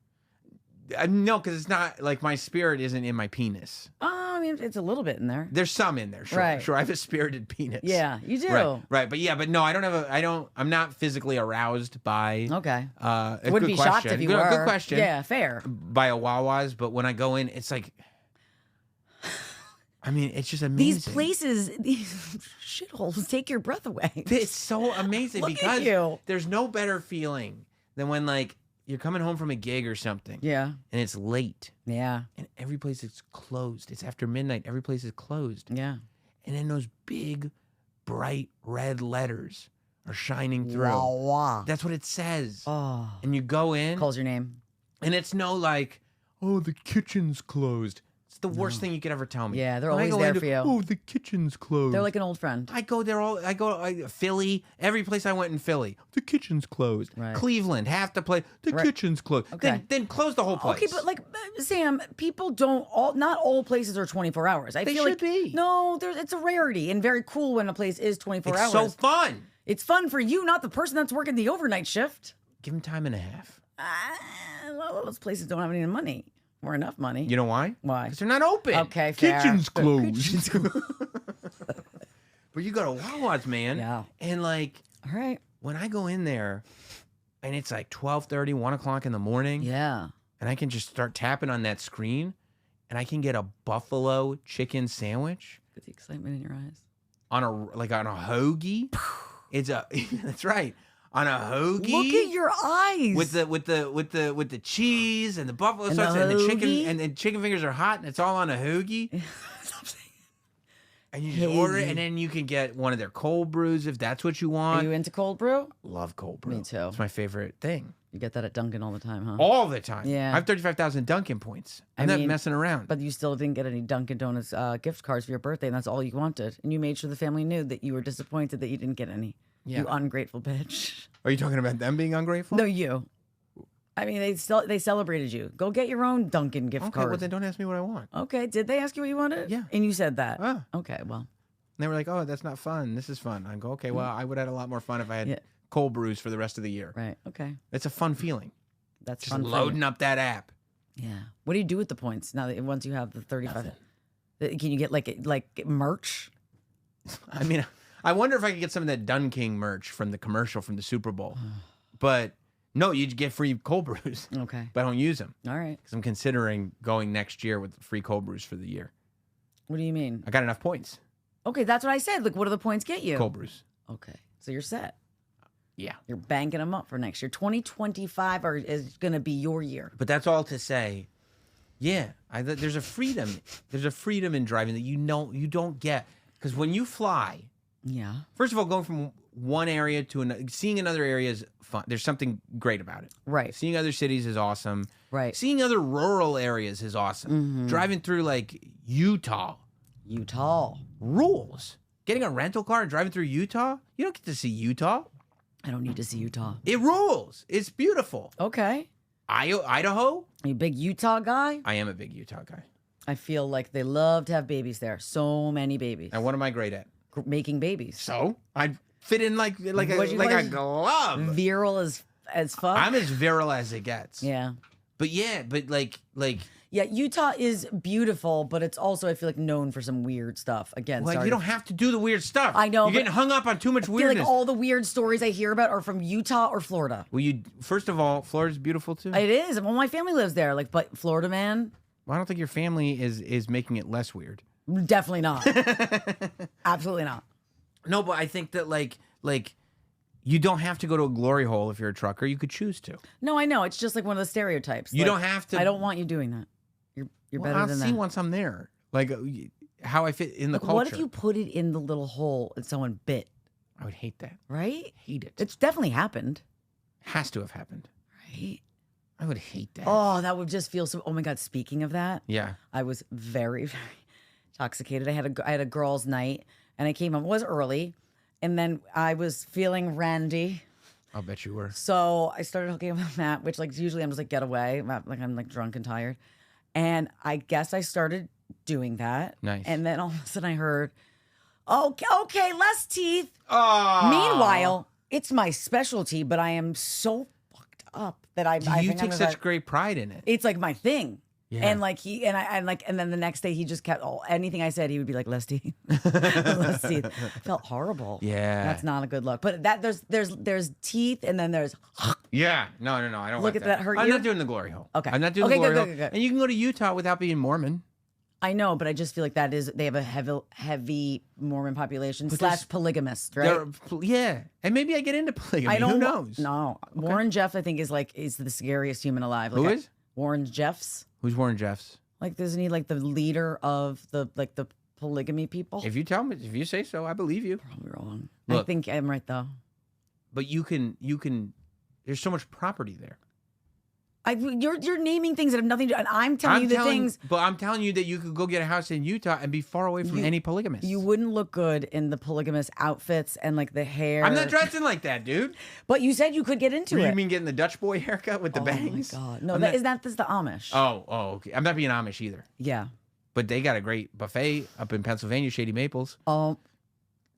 No, because it's not like my spirit isn't in my penis. I mean, it's a little bit in there. There's some in there, sure. Right. Sure, I have a spirited penis. Yeah, you do. Right. But no, I'm not physically aroused by. Okay. Good Wouldn't be shocked question. if you Good, were. Good question. Yeah, fair. By a Wawa's, but when I go in, it's like. I mean, it's just amazing. These places, these shitholes take your breath away. It's so amazing Look at because you. there's no better feeling than when like you're coming home from a gig or something. Yeah. And it's late. Yeah. And every place is closed. It's after midnight. Every place is closed. Yeah. And then those big, bright red letters are shining through. Wow. That's what it says. Oh. And you go in. Calls your name. And it's no like, oh, the kitchen's closed. It's the worst thing you could ever tell me. Yeah, they're When I always go there into, for you. Oh, the kitchen's closed. They're like an old friend. I go there Philly, every place I went in Philly, the kitchen's closed. Right. Cleveland, half the place, the Right. kitchen's closed. Okay. Then close the whole place. Okay, but like Sam, people not all places are 24 hours. I They feel should like be. No, it's a rarity and very cool when a place is 24 It's hours. so fun. It's fun for you, not the person that's working the overnight shift. Give them time and a half. A lot of those places don't have any money or enough money. You know why? Why? Because they're not open. Okay, fair. Kitchen's The closed. kitchen's closed. But you go to Wawa's, man. Yeah. And like, All right. when I go in there and it's like 12:30, 1 o'clock in the morning, Yeah. and I can just start tapping on that screen and I can get a buffalo chicken sandwich Get the excitement in your eyes. on a hoagie. It's that's right. On a hoagie. Look at your eyes. with the cheese and the buffalo And sauce the and the chicken hoagie? and the chicken fingers are hot and it's all on a hoagie. Stop saying And you just order it, Hoagie. and then you can get one of their cold brews if that's what you Are want. you into cold brew? Love cold brew. Me too. It's my favorite thing. You get that at Dunkin' all the time, huh? All the time. Yeah. I have 35,000 Dunkin' points. I'm I not mean, messing around. But you still didn't get any Dunkin' Donuts gift cards for your birthday, and that's all you wanted. And you made sure the family knew that you were disappointed that you didn't get any. Yeah. You ungrateful bitch. Are you talking about them being ungrateful? No, you. I mean, they celebrated you. Go get your own Dunkin' gift Okay, card. well then don't ask me what I want. Okay, did they ask you what you wanted? Yeah. And you said that. Ah. Okay, well. And they were like, "Oh, that's not fun. This is fun." I go, "Okay, well, I would have had a lot more fun if I had Yeah. cold brews for the rest of the year." Right. Okay. It's a fun feeling. That's Just fun. for you. loading up that app. Yeah. What do you do with the points now that once you have the 35? Can you get like merch? I mean, I wonder if I could get some of that Dunking merch from the commercial from the Super Bowl. But no, you get free cold brews. Okay. But I don't use them All right. because I'm considering going next year with free cold brews for the year. What do you mean? I got enough points. Okay, that's what I said. Like, what do the points get you? Cold brews. Okay, so you're set. Yeah. You're banking them up for next year. 2025 is going to be your year. But that's all to say, yeah, there's a freedom. There's a freedom in driving that you don't get. Because when you fly, Yeah. first of all, going from one area to another, seeing another area is fun. There's something great about it. Right. Seeing other cities is awesome. Right. Seeing other rural areas is awesome. Driving through like Utah Utah. rules. Getting a rental car and driving through Utah, you don't get to see Utah. I don't need to see Utah. It rules. It's beautiful. Okay. Idaho, Are you a big Utah guy? I am a big Utah guy. I feel like they love to have babies there. So many babies. And what am I great at? Making babies. So I fit in like What'd you a call it? glove. Virile as fuck. I'm as virile as it gets. Yeah. But yeah, but like Yeah, Utah is beautiful, but it's also, I feel like, known for some weird stuff. Again, like sorry. you don't have to do the weird stuff. I know, You're getting hung up on too much I feel weirdness. like all the weird stories I hear about are from Utah or Florida. Well, first of all, Florida's beautiful too. It is. Well, my family lives there. Like, but Florida, man, Well, I don't think your family is making it less weird. definitely not. Absolutely not. No, but I think that like you don't have to go to a glory hole if you're a trucker. You could choose to. No, I know. It's just like one of the stereotypes. You Like, don't have to. I don't want you doing that. You're better I'll than see that. once I'm there. Like how I fit in the culture. What if you put it in the little hole and someone bit? I would hate that. Right? Hate it. It's definitely happened. Has to have happened. Right? I would hate that. Oh, that would just feel so. Oh my God! Speaking of that, Yeah. I was very, very intoxicated. I had a girls' night, and I came home. It was early, and then I was feeling randy. I'll bet you were. So I started hooking up with Matt, which like usually I'm just like get away, I'm like drunk and tired, and I guess I started doing that. Nice. And then all of a sudden I heard, okay, less teeth. Oh. Meanwhile, it's my specialty, but I am so fucked up that I You think take I'm such like, great pride in it. it's like my thing. Yeah. And like and then the next day he just kept anything I said he would be like less teeth. Less teeth. Felt horrible. Yeah. That's not a good look. But that there's teeth and then there's Yeah. No. I don't Look like at that hurt I'm you? not doing the glory hole. Okay. I'm not doing Okay, the glory good, hole. good, good. And you can go to Utah without being Mormon. I know, but I just feel like they have a heavy Mormon population / polygamist, right? Yeah. And maybe I get into polygamy. I don't Who knows? No. Warren Jeff I think is the scariest human alive. Like, Who is? Warren Jeffs. Who's Warren Jeffs? Like, isn't he like the leader of the polygamy people? If you tell me, if you say so, I believe you. Probably wrong. I Look. think I'm right though. But you can. There's so much property there. You're naming things that have nothing to do, and I'm telling you the things. But I'm telling you that you could go get a house in Utah and be far away from any polygamist. You wouldn't look good in the polygamous outfits and like the hair. I'm not dressing like that, dude. But you said you could get into it. You mean getting the Dutch boy haircut with the bangs? Oh my God. No, I'm that's the Amish. Oh, okay. I'm not being Amish either. Yeah. But they got a great buffet up in Pennsylvania, Shady Maples.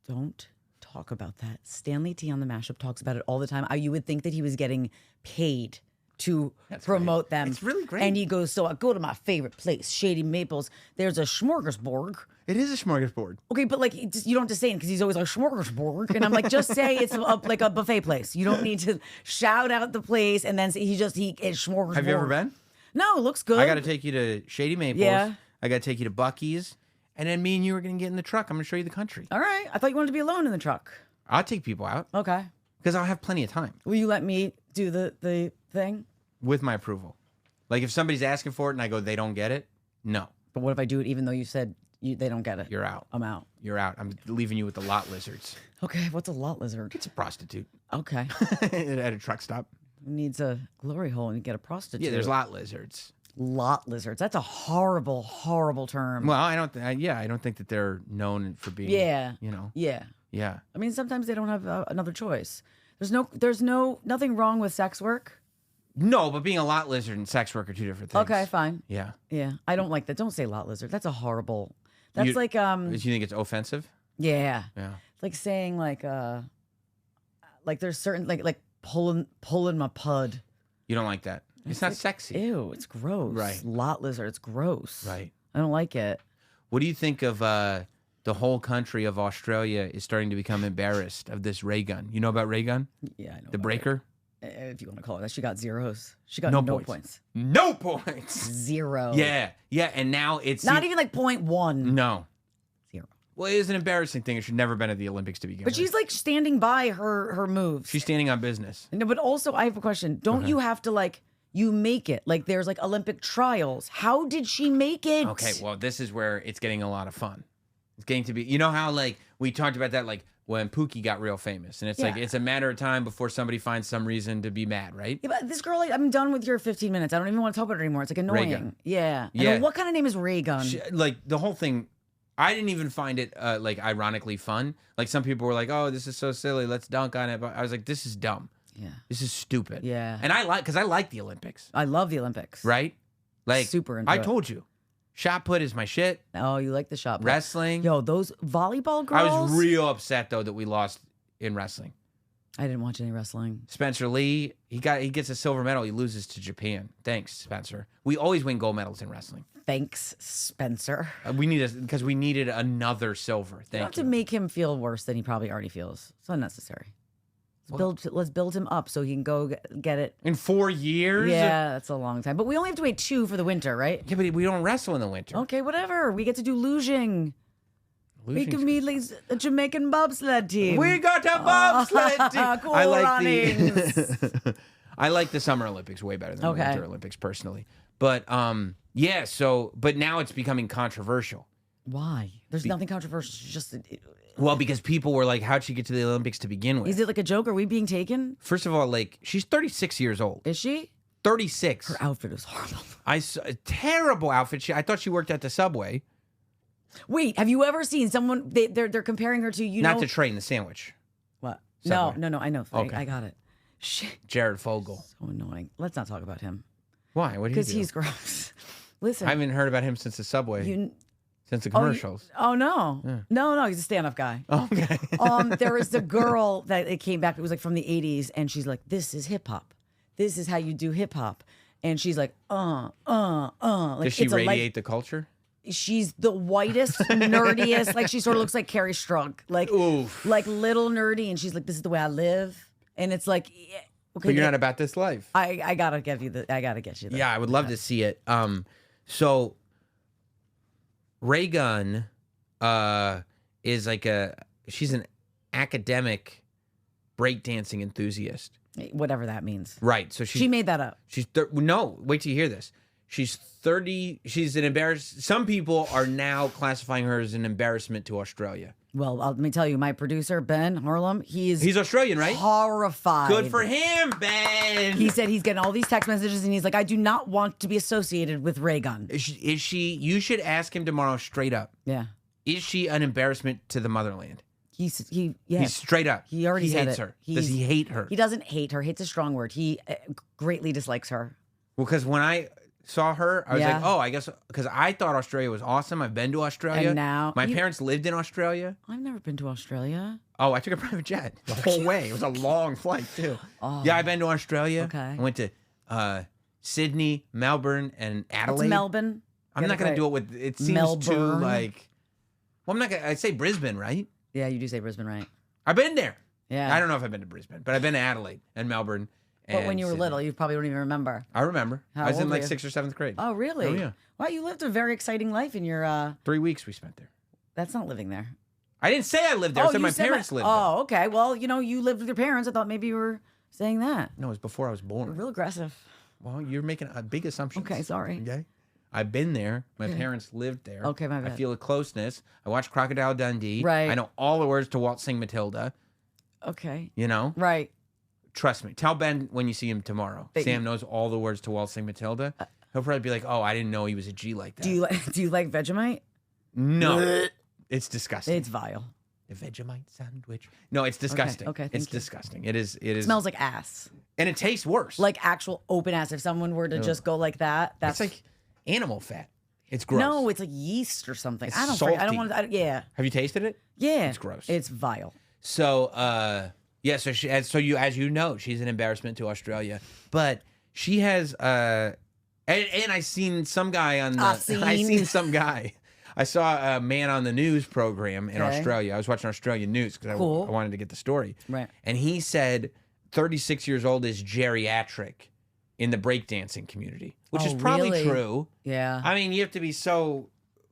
Don't talk about that. Stanley T on the Mashup talks about it all the time. You would think that he was getting paid to promote them. It's really great. And he goes, so I go to my favorite place, Shady Maples. There's a smorgasbord. It is a smorgasbord. Okay, but like you don't have to say it because he's always like smorgasbord, and I'm like, just say it's like a buffet place. You don't need to shout out the place and then say it's smorgasbord. Have you ever been? No, it looks good. I got to take you to Shady Maples. Yeah. I got to take you to Buc-ee's, and then me and you are going to get in the truck. I'm going to show you the country. All right, I thought you wanted to be alone in the truck. I'll take people out Okay. because I'll have plenty of time Will you let me do the thing? with my approval. Like if somebody's asking for it and I go, they don't get it. No, But what if I do it even though you said they don't get it? you're out. I'm out. You're out. I'm leaving you with the lot lizards. Okay, what's a lot lizard? It's a prostitute Okay. at a truck stop. Who needs a glory hole and you get a prostitute? Yeah, there's lot lizards. lot lizards. That's a horrible, horrible term. Well, I don't think that they're known for being. Yeah. You know. Yeah. Yeah. I mean, sometimes they don't have another choice. There's nothing wrong with sex work. No, but being a lot lizard and sex work are two different things. Okay, fine. Yeah. Yeah, I don't like that. Don't say lot lizard. That's a horrible. That's You- like Do you think it's offensive? yeah, Yeah. it's like saying like there's certain like pulling my pud. You don't like that. It's not sexy. Ew, it's gross. Right. Lot lizard. It's gross. Right. I don't like it. What do you think of the whole country of Australia is starting to become embarrassed of this Raygun? You know about Raygun? Yeah, I know. The about breaker? it. If you want to call it that, she got zeros. She got No no points. points. No points. Zero. Yeah. Yeah. And now it's Not even like 0.1. No. Zero. Well, it is an embarrassing thing. It should never been at the Olympics to begin But with. she's like standing by her moves. She's standing on business. No, but also I have a question. Don't you have to like you make it? Like there's like Olympic trials. How did she make it? Okay, well, this is where it's getting a lot of fun. It's getting to be, you know how like we talked about that, like when Pookie got real famous, and it's like Yeah. it's a matter of time before somebody finds some reason to be mad, right? Yeah, but this girl, like, I'm done with your 15 minutes. I don't even want to talk about it anymore. It's like annoying. Raygun. Yeah. Yeah. And what kind of name is Raygun? Like the whole thing, I didn't even find it like ironically fun. Like some people were like, "Oh, this is so silly. Let's dunk on it." But I was like, "This is dumb. Yeah. This is stupid." Yeah. And because I like the Olympics, I love the Olympics. right? Like Super into I it. told you, shot put is my shit. Oh, you like the shot put. Wrestling. Yo, those volleyball girls. I was real upset though that we lost in wrestling. I didn't watch any wrestling. Spencer Lee, he gets a silver medal. He loses to Japan. Thanks, Spencer. We always win gold medals in wrestling. Thanks, Spencer. Because we needed another silver. You Thank you. have to make him feel worse than he probably already feels. It's unnecessary. Let's build him up so he can go get it. In 4 years? Yeah, that's a long time. But we only have to wait 2 for the winter, right? Yeah, but we don't wrestle in the winter. Okay, whatever. We get to do luging. We can be like a Jamaican bobsled team. We got a bobsled team. Cool runnings. I like the Summer Olympics way better than the Okay. Winter Olympics personally. But yeah, but now it's becoming controversial. Why? There's nothing controversial. It's just Well, because people were like, how'd she get to the Olympics to begin with? is it like a joke? Are we being taken? First of all, like, she's 36 years old. Is she? 36. Her outfit is horrible. I saw a terrible outfit. I thought she worked at the Subway. Wait, have you ever seen someone? They're comparing her to Not the train, the sandwich. What? Subway. No. I know. Okay. I got it. Shit. Jared Fogle. So annoying. Let's not talk about him Why? What did he because do? he's gross. Listen, I haven't heard about him since the Subway. Since the Oh, commercials. Oh no, no, he's a stand-up guy. Okay. There was the girl that it came back. It was like from the '80s, and she's like, "This is hip hop. This is how you do hip hop." And she's like, Like, Does she it's a life- radiate the culture? She's the whitest, nerdiest. Like she sort of looks like Carrey Strunk, like Oof. like little nerdy. And she's like, "This is the way I live." And it's like, yeah, okay, But you're not about this life. I gotta get you. I gotta get you. Yeah, I would love to see it. So Raygun is like she's an academic breakdancing enthusiast. Whatever that means. Right. So She made that up. No, wait till you hear this. She's 30. She's an embarrassed. Some people are now classifying her as an embarrassment to Australia. Well, let me tell you, my producer Ben Harlem, He's Australian, right? horrified. Good for him, Ben. He said he's getting all these text messages, and he's like, "I do not want to be associated with Raygun." Is she? You should ask him tomorrow, straight up. Yeah, Is she an embarrassment to the motherland? yeah. He's straight up. He already said hates it. her. Does he hate her? He doesn't hate her. Hate's a strong word. He greatly dislikes her. Well, because when I saw her, I was Yeah. like, oh, I guess, because I thought Australia was awesome. I've been to Australia. And now my parents lived in Australia. I've never been to Australia. Oh, I took a private jet the whole way. It was a long flight too. Oh. Yeah, I've been to Australia. Okay. I went to Sydney, Melbourne, and Adelaide. It's Melbourne. I'm not gonna do it with. It seems too Melbourne. like. Well, I'm not gonna. I'd say Brisbane, right? Yeah, you do say Brisbane, right? I've been there. Yeah. I don't know if I've been to Brisbane, but I've been to Adelaide and Melbourne. But when and you were Sydney. little, you probably don't even remember. I remember. How I was in old were like you? 6th or 7th grade. Oh, really? Oh, yeah. Wow, you lived a very exciting life in your. 3 weeks we spent there. That's not living there. I didn't say I lived there. I said you my parents lived there. Oh, okay. Well, you lived with your parents. I thought maybe you were saying that. No, it was before I was born. Real aggressive. Well, you're making a big assumption. Okay, sorry. Okay. I've been there. My parents lived there. Okay, my I bad. feel a closeness. I watched Crocodile Dundee. Right. I know all the words to Walt Sing Matilda. Okay. You know? Right. Trust me. Tell Ben when you see him tomorrow. Sam knows all the words to Walt Sing Matilda. He'll probably be like, oh, I didn't know he was a G like that. Do you like Vegemite? No. It's disgusting. It's vile. A Vegemite sandwich. No, it's disgusting. Okay, it's thank you. disgusting. It is. It smells like ass. And it tastes worse. Like actual open ass. If someone were to just go like that, that's it's like animal fat. It's gross. No, it's like yeast or something. It's I don't salty. want to. Yeah. Have you tasted it? Yeah. It's gross. It's vile. So, yeah. So as you know, she's an embarrassment to Australia. But she has, and I seen some guy on the. I seen some guy. I saw a man on the news program in Australia. I was watching Australian news because I wanted to get the story. Right. And he said 36 years old is geriatric in the breakdancing community, which is probably really? true. Yeah. I mean, you have to be so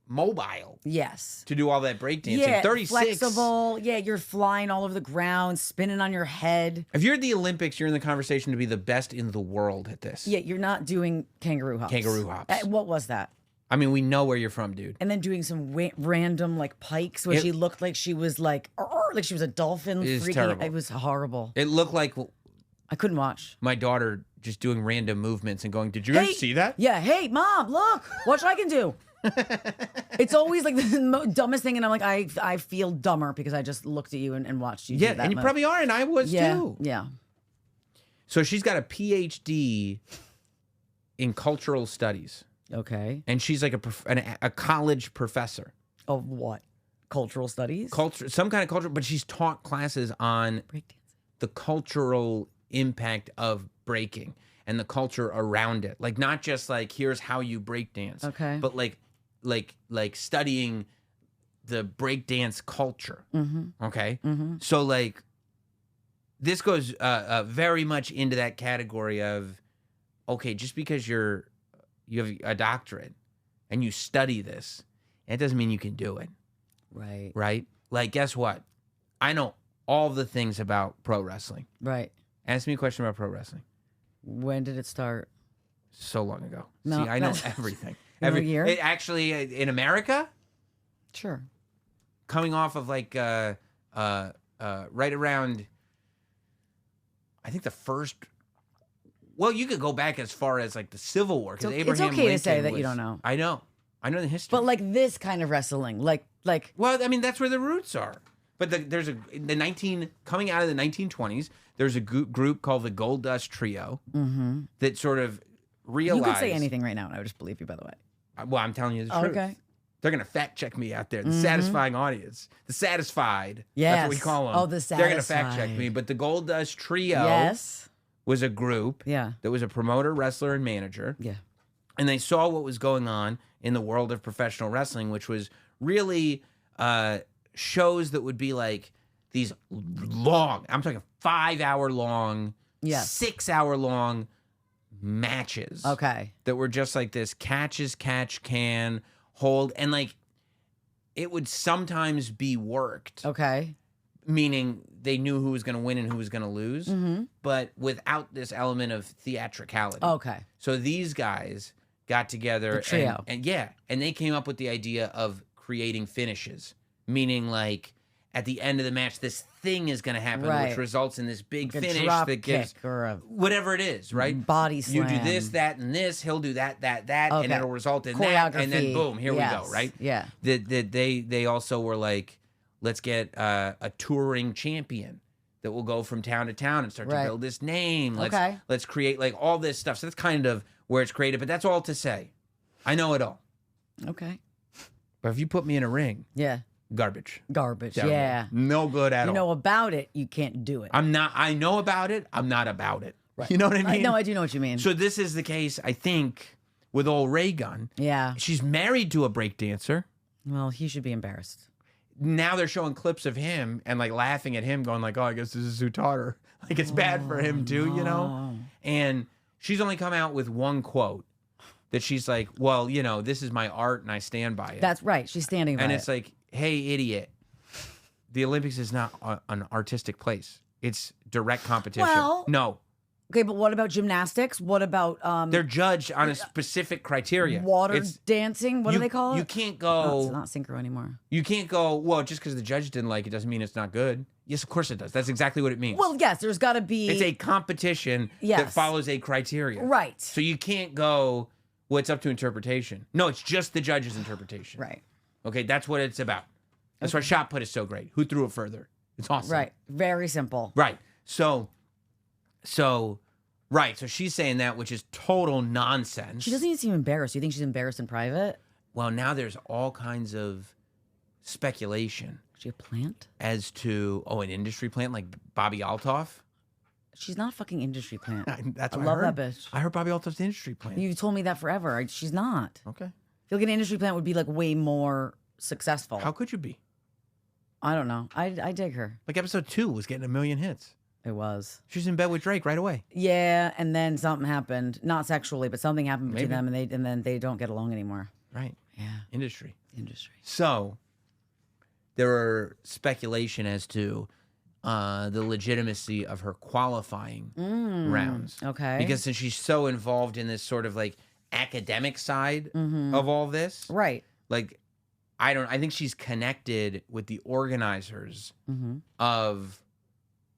mobile Yes. to do all that breakdancing. Yeah. 36. Flexible. Yeah. You're flying all over the ground, spinning on your head. If you're at the Olympics, you're in the conversation to be the best in the world at this. Yeah. You're not doing kangaroo hops. Kangaroo hops. What was that? I mean, we know where you're from, dude. And then doing some random like pikes where she looked like she was like she was a dolphin. It is freaking. terrible. It was horrible. It looked like I couldn't watch. my daughter just doing random movements and going, did you guys see that? Yeah. Hey, mom, look, watch what I can do. It's always like the dumbest thing, and I'm like, I feel dumber because I just looked at you and watched you. Yeah, do that and you much. probably are, and I was too. Yeah. So she's got a PhD in cultural studies, Okay. and she's like a college professor. Of what? Cultural studies. Some kind of culture, but she's taught classes on Breakdancing. the cultural impact of breaking and the culture around it. Like not just like here's how you break dance, Okay. but like studying the break dance culture. Okay, so like this goes very much into that category of okay, just because you have a doctorate and you study this, it doesn't mean you can do it. Right. Right? Like, guess what? I know all the things about pro wrestling. Right. Ask me a question about pro wrestling. When did it start? So long ago. No, See, I know everything. You know a year? Actually, in America, Sure. coming off of like right around, I think the first. Well, you could go back as far as like the Civil War because Abraham It's okay Lincoln to say that was- you don't know. I know the history. But like this kind of wrestling, like Well, I mean, that's where the roots are. But coming out of the 1920s, there's a group called the Gold Dust Trio that sort of realized. you could say anything right now, and I would just believe you. By the way. Well, I'm telling you the truth. Okay. They're gonna fact check me out there. The satisfying audience, the satisfied. Yes. That's what we call them. Oh, the They're gonna fact check satisfied. me. But the Gold Dust Trio Yes. was a group Yeah. that was a promoter, wrestler, and manager. Yeah. And they saw what was going on in the world of professional wrestling, which was really shows that would be like these long, I'm talking 5-hour long, Yes. 6-hour long matches. Okay. That were just like this catch as catch can hold. And like it would sometimes be worked, Okay. meaning they knew who was going to win and who was going to lose, but without this element of theatricality. Okay. So these guys got together The trio. and they came up with the idea of creating finishes, meaning like at the end of the match, this thing is going to happen, Right. which results in this big Like a finish drop that gives kick or a whatever it is, right? body You slam. do this, that, and this. He'll do that, and Okay. it'll result in that, and then Choreography. boom, here we go, Yes. right? Yeah. They also were like, let's get a touring champion that will go from town to town and start Right. to build this name. Okay. Let's create like all this stuff. So that's kind of where it's created, but that's all to say. I know it all. Okay. But if you put me in a ring, Yeah. garbage. Garbage. Terrible. Yeah. No good at You all. know about it, you can't do it. I know about it. I'm not about it. Right. You know what I mean? No, I do know what you mean. So this is the case, I think, with old Raygun. Yeah. She's married to a breakdancer. Well, he should be embarrassed. Now they're showing clips of him and like laughing at him, going like, "Oh, I guess this is who taught her." Like it's bad for him too, you know. And she's only come out with one quote that she's like, "Well, you know, this is my art and I stand by it." That's right. She's standing by and it. it's like, "Hey, idiot! The Olympics is not an artistic place. It's direct competition." Well- No, Okay, but what about gymnastics? What about they're judged on a specific criteria. water It's- dancing? What do they call it? You can't Oh, it's go. not synchro anymore. You can't go. Well, just because the judge didn't like it doesn't mean it's not good. Yes, of course it does. That's exactly what it means. Well, yes, there's got to be. It's a competition that Yes. follows a criteria. Right. So you can't go, well, it's up to interpretation. No, it's just the judge's interpretation. Right. Okay, that's what it's about. That's why shot put is so great. Who threw it further? It's awesome. Right. Very simple. Right. So she's saying that, which is total nonsense. She doesn't even seem embarrassed. You think she's embarrassed in private? Well, now there's all kinds of speculation Is she a plant? as to, an industry plant like Bobby Altoff. She's not a fucking industry plant. That's I what love heard. that bitch. I heard Bobby Altoff's the industry plant. You told me that forever. She's not. I Okay. feel like an industry plant would be like way more successful. How could you be? I don't know. I dig her. Like episode 2 was getting 1 million hits. It was. She's in bed with Drake right away. Yeah, and then something happened. Not sexually, but something happened between Maybe. them, and then they don't get along anymore. Right. Yeah, Industry. industry. So there are speculation as to the legitimacy of her qualifying rounds. Okay. Because since she's so involved in this sort of like academic side of all this, Right. like I think she's connected with the organizers of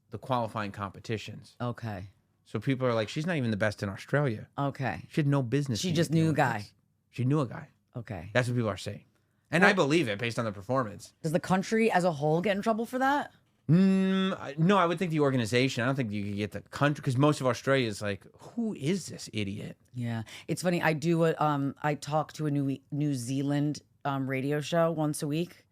the qualifying competitions. Okay. So people are like, she's not even the best in Australia. Okay. She had no business. She being just at the knew a guy. Olympics. She knew a guy. Okay. That's what people are saying. And I believe it based on the performance. Does the country as a whole get in trouble for that? No, I would think the organization. I don't think you could get the country because most of Australia is like, who is this idiot? Yeah. It's funny. I talk to a New Zealand radio show once a week.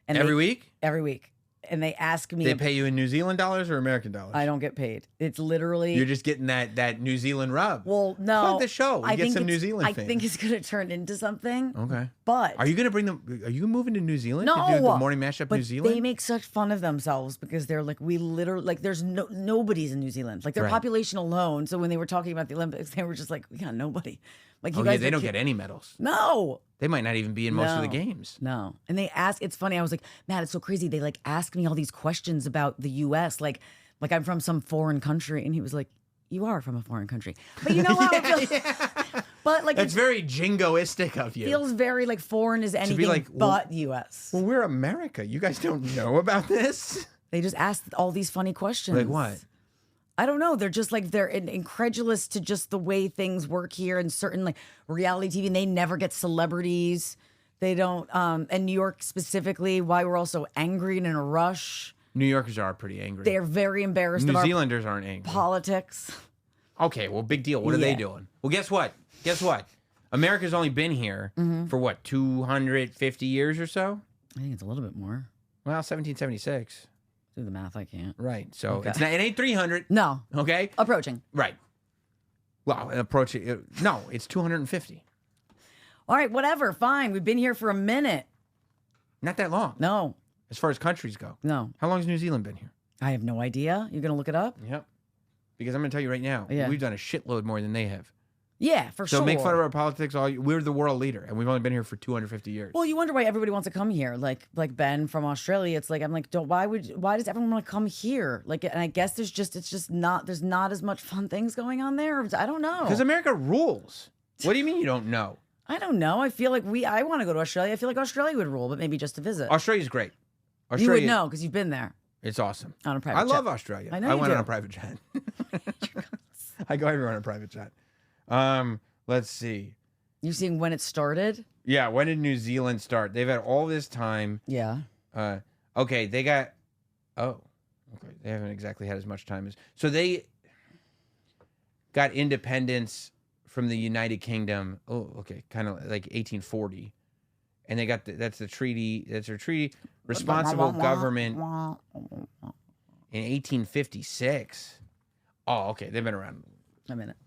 And Every week? Every week. and they ask me. They pay you in New Zealand dollars or American dollars? I don't get paid. It's literally. You're just getting that New Zealand rub. Well, no. Plug the show. We get some New Zealand fans. I think it's going to turn into something. Okay. But. Are you going to bring them? Are you moving to New Zealand? No. To do the morning mashup but New Zealand? They make such fun of themselves because they're like, we literally, like, there's nobody's in New Zealand. Like, their population alone. So when they were talking about the Olympics, they were just like, we got nobody. Like, you guys they don't get any medals. No. They might not even be in most of the games. No. And they ask, it's funny. I was like, Matt, it's so crazy. They like ask me all these questions about the US. Like I'm from some foreign country. And he was like, you are from a foreign country. But you know how it feels. But like, it's very jingoistic of you. Feels very like foreign as anything like, but US. Well, we're America. You guys don't know about this? They just ask all these funny questions. Like what? I don't know. They're just like, they're incredulous to just the way things work here and certain like reality TV. And they never get celebrities. They don't, and New York specifically, why we're also angry and in a rush. New Yorkers are pretty angry. They're very embarrassed New of Zealanders aren't angry. Politics. Okay, well, big deal. What are they doing? Well, guess what? America's only been here for what, 250 years or so? I think it's a little bit more. Well, 1776. Do the math, I can't. Right. So it ain't 300. No. Okay. Approaching. Right. Well, approaching. No, it's 250. All right, whatever. Fine. We've been here for a minute. Not that long. No. As far as countries go. No. How long has New Zealand been here? I have no idea. You're going to look it up? Yep. Because I'm going to tell you right now, we've done a shitload more than they have. Yeah, for sure. So make fun of our politics. We're the world leader, and we've only been here for 250 years. Well, you wonder why everybody wants to come here. Like Ben from Australia. It's like I'm like, why does everyone want to come here? Like, and I guess there's not as much fun things going on there. I don't know. Because America rules. What do you mean you don't know? I don't know. I feel like I want to go to Australia. I feel like Australia would rule, but maybe just to visit. Australia's great. You would know because you've been there. It's awesome. On a private jet. I love Australia. I know you went do. on a private jet. I go everywhere on a private jet. Let's see. You seeing when it started? Yeah, when did New Zealand start? They've had all this time. Yeah. Okay, they got. Oh, okay. They haven't exactly had as much time as. So they got independence from the United Kingdom. Oh, okay, kind of like 1840, and they got that's the treaty. That's their treaty. Responsible government in 1856. Oh, okay. They've been around a minute.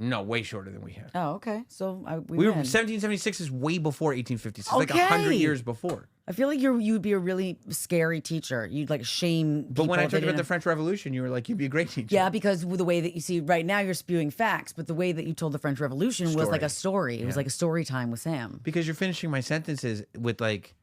No, way shorter than we have. Oh, okay. So we were win. 1776 is way before 1856. Okay. Like 100 years before. I feel like you'd be a really scary teacher. You'd like shame people. But when I talked about the French Revolution, you were like, you'd be a great teacher. Yeah, because the way that you see right now, you're spewing facts, but the way that you told the French Revolution was like a story. It was like a story time with Sam. Because you're finishing my sentences with like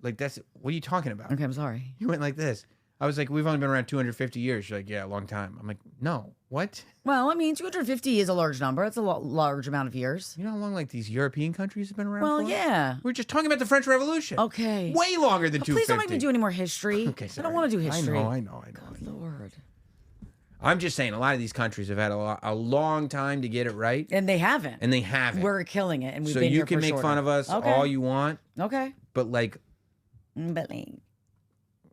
that's, what are you talking about? Okay, I'm sorry. You went like this. I was like, we've only been around 250 years. You're like, yeah, a long time. I'm like, no, what? Well, I mean, 250 is a large number. It's a large amount of years. You know how long like these European countries have been around for? Well, yeah. We're just talking about the French Revolution. Okay. Way longer than 250. Please don't make me do any more history. Okay, sorry. I don't want to do history. I know. Good Lord. I'm just saying, a lot of these countries have had a long time to get it right. And they haven't. We're killing it, and we've so been you here can for make shorter. fun of us Okay. all you want. Okay. But like. But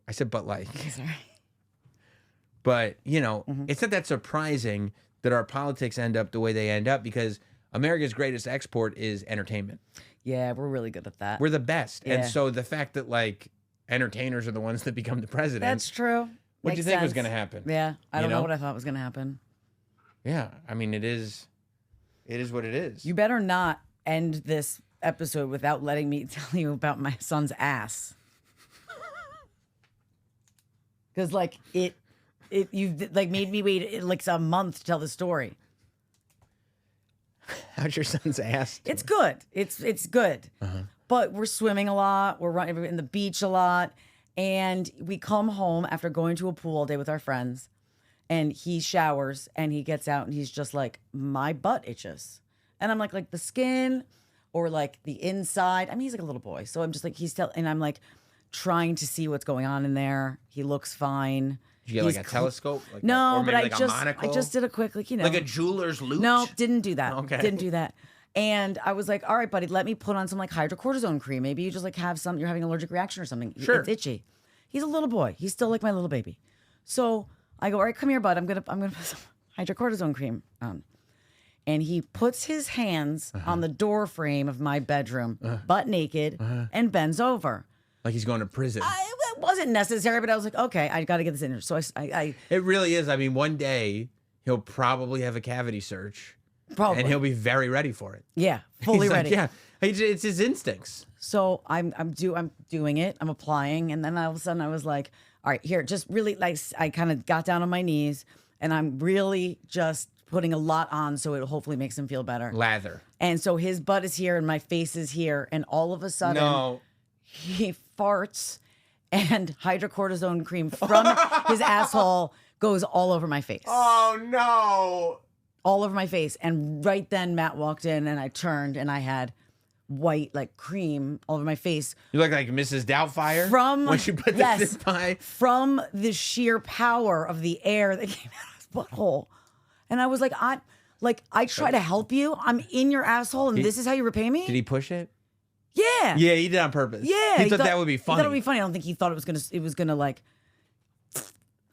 I said but like. Okay, sorry. But, you know, it's not that surprising that our politics end up the way they end up because America's greatest export is entertainment. Yeah, we're really good at that. We're the best. Yeah. And so the fact that, like, entertainers are the ones that become the president. That's true. What do you think was going to happen? Yeah, I don't know what I thought was going to happen. Yeah, I mean, it is what it is. You better not end this episode without letting me tell you about my son's ass. Because, like, you've like made me wait like a month to tell the story. How's your son's ass doing? It's good. It's good. But we're swimming a lot. We're running in the beach a lot. And we come home after going to a pool all day with our friends. And he showers and he gets out and he's just like, my butt itches. And I'm like the skin or like the inside. I mean, he's like a little boy. So I'm just like, and I'm like trying to see what's going on in there. He looks fine. Did you get like a telescope? No, or but maybe I just did a quick, like, like a jeweler's loop? No, didn't do that. Okay. Didn't do that. And I was like, all right, buddy, let me put on some like hydrocortisone cream. Maybe you just like you're having an allergic reaction or something. Sure. It's itchy. He's a little boy. He's still like my little baby. So I go, all right, come here, bud. I'm gonna put some hydrocortisone cream on. And he puts his hands on the door frame of my bedroom, butt naked, and bends over. Like he's going to prison. wasn't necessary, but I was like, okay, I got to get this in. So I It really is. I mean, one day he'll probably have a cavity search. probably. And he'll be very ready for it. Yeah, fully He's like, ready. yeah, it's his instincts. So I'm doing it. I'm applying, and then all of a sudden I was like, all right, here, just really like I kind of got down on my knees, and I'm really just putting a lot on so it hopefully makes him feel better. Lather. And so his butt is here and my face is here, and all of a sudden he farts and hydrocortisone cream from his asshole goes all over my face. Oh no. All over my face. And right then Matt walked in and I turned and I had white like cream all over my face. You look like Mrs. Doubtfire From when she put yes, this pie. from the sheer power of the air that came out of his butthole. And I was like, I try to help you. I'm in your asshole and this is how you repay me? Did he push it? Yeah. Yeah, he did on purpose. Yeah. He thought that would be funny. He thought it would be funny. I don't think he thought it was gonna like.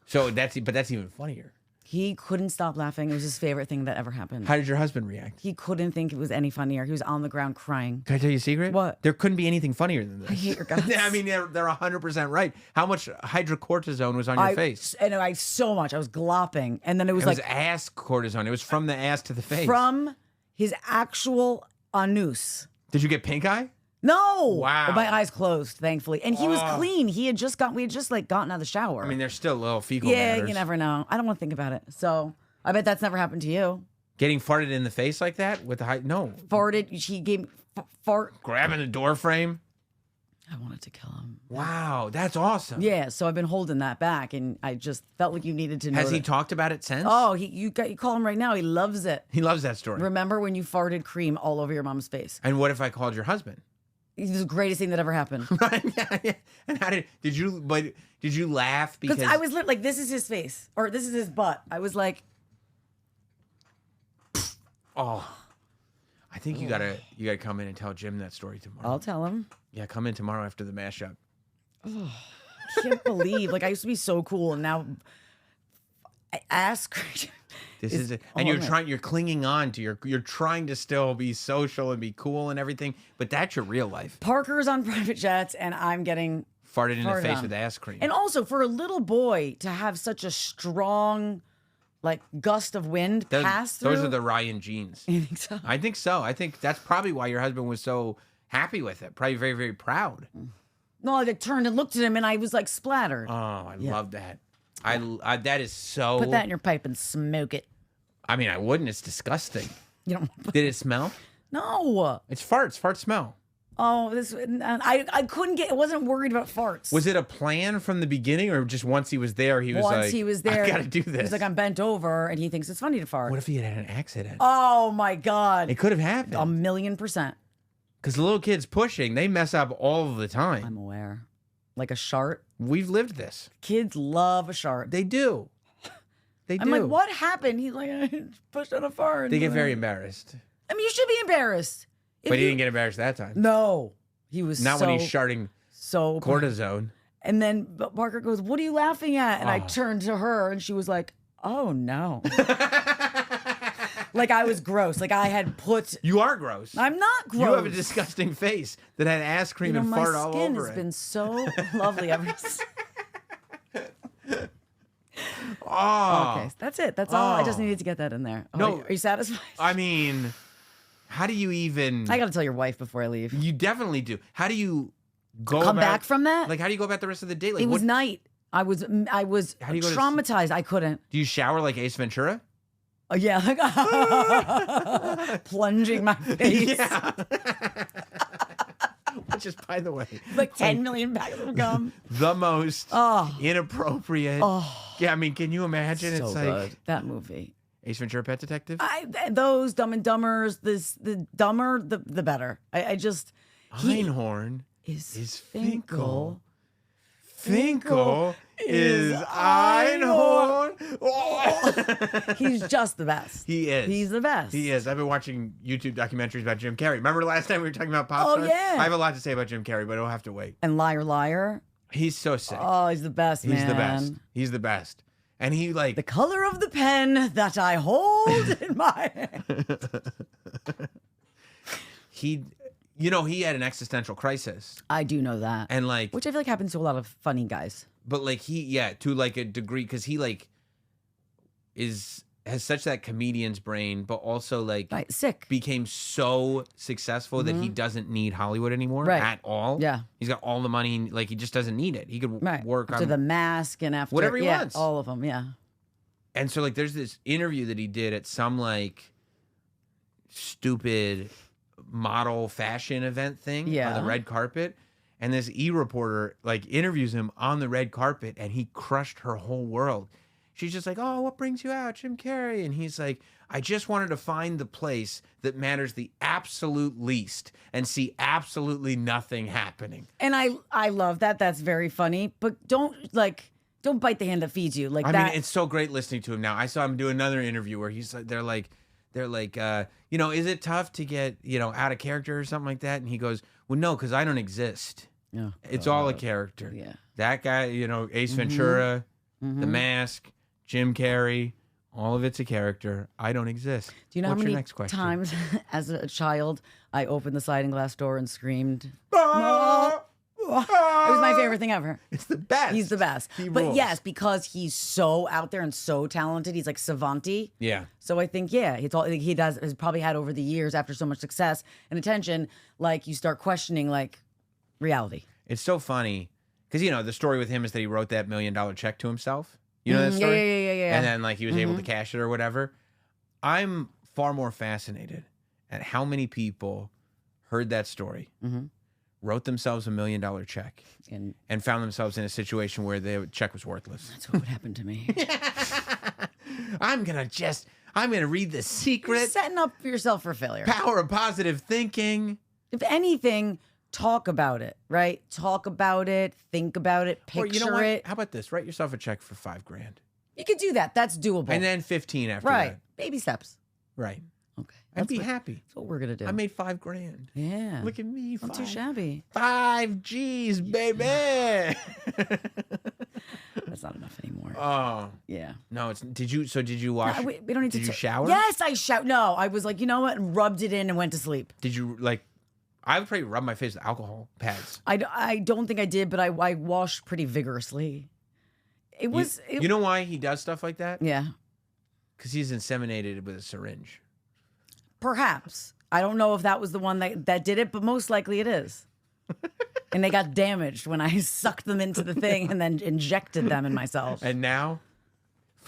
So that's even funnier. He couldn't stop laughing. It was his favorite thing that ever happened. How did your husband react? He couldn't think it was any funnier. He was on the ground crying. Can I tell you a secret? What? There couldn't be anything funnier than this. I hate your guts. I mean, they're 100% right. How much hydrocortisone was on your face? And I so much. I was glopping. And then it was It like was ass cortisone. It was from the ass to the face. from his actual anus. Did you get pink eye? No. Wow. But my eyes closed, thankfully. And he was clean. We had just like gotten out of the shower. I mean, there's still little fecal yeah, matters. you never know. I don't want to think about it. So I bet that's never happened to you. Getting farted in the face like that with the no. Farted. She gave fart. Grabbing the door frame. I wanted to kill him. Wow, that's awesome. Yeah, so I've been holding that back, and I just felt like you needed to know. Has he that- taled about it since? Oh, you call him right now. He loves it. He loves that story. Remember when you farted cream all over your mom's face? And what if I called your husband? It was the greatest thing that ever happened. Yeah. And how did you laugh because Because I was like, this is his face, or this is his butt. I was like, oh, I think you gotta come in and tell Jim that story tomorrow. I'll tell him. Yeah, come in tomorrow after the mashup. Can't believe, like I used to be so cool, and now I ask. This is it. And you're clinging on to you're trying to still be social and be cool and everything, but that's your real life. Parker's on private jets, and I'm getting Farted in the farted face on. with ass cream. And also for a little boy to have such a strong, like gust of wind pass through. Those are the Ryan genes. You think so? I think so. I think that's probably why your husband was so happy with it. Probably very, very proud. No, I turned and looked at him, and I was like splattered. Oh, I love that. I that is so. Put that in your pipe and smoke it. I mean, I wouldn't. It's disgusting. You don't. Did it smell? No. It's farts. Farts smell. Oh, I couldn't get. I wasn't worried about farts. Was it a plan from the beginning, or just once he was there, he was Once like, he was there, I gotta do this. He's like, I'm bent over, and he thinks it's funny to fart. What if he had an accident? Oh my God. It could have happened. 1,000,000%. Because the little kids pushing, they mess up all the time. I'm aware. Like a shart. We've lived this. Kids love a shart. They do. They do. I'm like, what happened? He's like, I pushed on a fart. They get very embarrassed. I mean, you should be embarrassed. But he didn't get embarrassed that time. No. He was Not so, when he's sharting so cortisone. And then Parker goes, what are you laughing at? And I turned to her and she was like, oh no. Like I was gross. Like I had put. You are gross. I'm not gross. You have a disgusting face that had ass cream and fart all over it. My skin has been so lovely ever since. Oh. Okay, that's it. That's all. I just needed to get that in there. Oh, No. are you satisfied? I mean, how do you even... I got to tell your wife before I leave. You definitely do. How do you go Come about... back from that? Like, how do you go about the rest of the day? Like, It was what, night. I was How do you go to traumatized. I couldn't. do you shower like Ace Ventura? Oh, yeah, like plunging my face. Yeah. Which is, by the way, Like 10 million bags of gum. the most Oh. inappropriate. Oh, Yeah, I mean, can you imagine? so It's like good. That movie. Ace Ventura Pet Detective. Those Dumb and Dumbers. The dumber, the better. I just Einhorn is Finkel. Finkel Finkel is Einhorn. Oh. He's just the best. He is. He's the best. He is. I've been watching YouTube documentaries about Jim Carrey. Remember last time we were talking about pop Oh, stars? yeah. I have a lot to say about Jim Carrey, but it'll have to wait. And Liar Liar. He's so sick. Oh, he's the best, man. He's the best. He's the best. And he like The color of the pen that I hold in my hand. he had an existential crisis. I do know that. And like, which I feel like happens to a lot of funny guys. but like to like a degree, because he like has such that comedian's brain, but also like sick. Became so successful that he doesn't need Hollywood anymore at all. Yeah. He's got all the money, like he just doesn't need it. He could work after on The Mask and after whatever he wants. All of them, yeah. And so like there's this interview that he did at some like stupid model fashion event thing on the red carpet. And this reporter like interviews him on the red carpet, and he crushed her whole world. She's just like, "Oh, what brings you out, Jim Carrey?" And he's like, "I just wanted to find the place that matters the absolute least and see absolutely nothing happening." And I love that. That's very funny. But don't bite the hand that feeds you. Like I that. mean, it's so great listening to him now. I saw him do another interview where he's like, they're like, is it tough to get, out of character or something like that? And he goes, "Well, no, because I don't exist. Yeah. It's all a character. Yeah. That guy, Ace Ventura, The Mask, Jim Carrey, all of it's a character. I don't exist." Do you know What's how your many next question? times as a child I opened the sliding glass door and screamed? Ah! It was my favorite thing ever. It's the best. He's the best. But rules. yes, because he's so out there and so talented, he's like savanty. Yeah. So I think, has probably had over the years after so much success and attention, like you start questioning like reality. It's so funny because, the story with him is that he wrote that $1 million check to himself. You know that story? Yeah. And then like he was able to cash it or whatever. I'm far more fascinated at how many people heard that story, wrote themselves $1 million check, and found themselves in a situation where the check was worthless. That's what would happen to me. I'm gonna read The Secret. You're setting up yourself for failure. Power of positive thinking. If anything, talk about it, right? Talk about it, think about it, picture it. How about this? Write yourself a check for $5,000. You could do that. That's doable. And then 15 after right. that. Baby steps. Right. Okay. I'd be happy. That's what we're gonna do. I made $5,000. Yeah. Look at me. Not too shabby. 5 G's, baby. That's not enough anymore. Oh. Yeah. No, did you wash? No, we don't need to. Did you shower? Yes, I showered. No, I was like, you know what? And rubbed it in and went to sleep. Did you I would probably rub my face with alcohol pads. I don't think I did, but I washed pretty vigorously. You know why he does stuff like that? Yeah. Because he's inseminated with a syringe. Perhaps. I don't know if that was the one that did it, but most likely it is. And they got damaged when I sucked them into the thing and then injected them in myself. And now,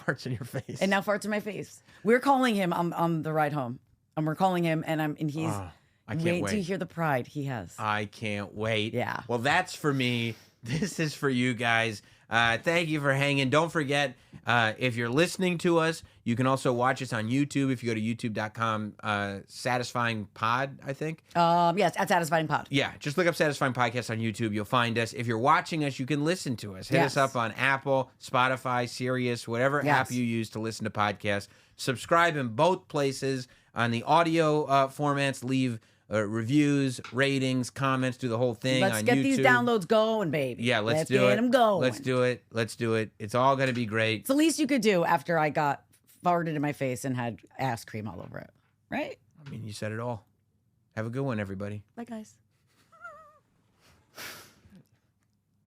farts in your face. And now farts in my face. We're calling him on the ride home. And we're calling him, and he's... I can't wait to hear the pride he has. I can't wait. Yeah. Well, that's for me. This is for you guys. Thank you for hanging. Don't forget, if you're listening to us, you can also watch us on YouTube. If you go to youtube.com, Satisfying Pod, I think. Yes, at Satisfying Pod. Yeah, just look up Satisfying Podcast on YouTube. You'll find us. If you're watching us, you can listen to us. Hit us up on Apple, Spotify, Sirius, whatever app you use to listen to podcasts. Subscribe in both places. On the audio formats, leave reviews, ratings, comments, do the whole thing Let's on get YouTube. these downloads going, baby. Yeah, let's do get it. them going. Let's do it. Let's do it. It's all going to be great. It's the least you could do after I got farted in my face and had ass cream all over it. Right? I mean, you said it all. Have a good one, everybody. Bye, guys.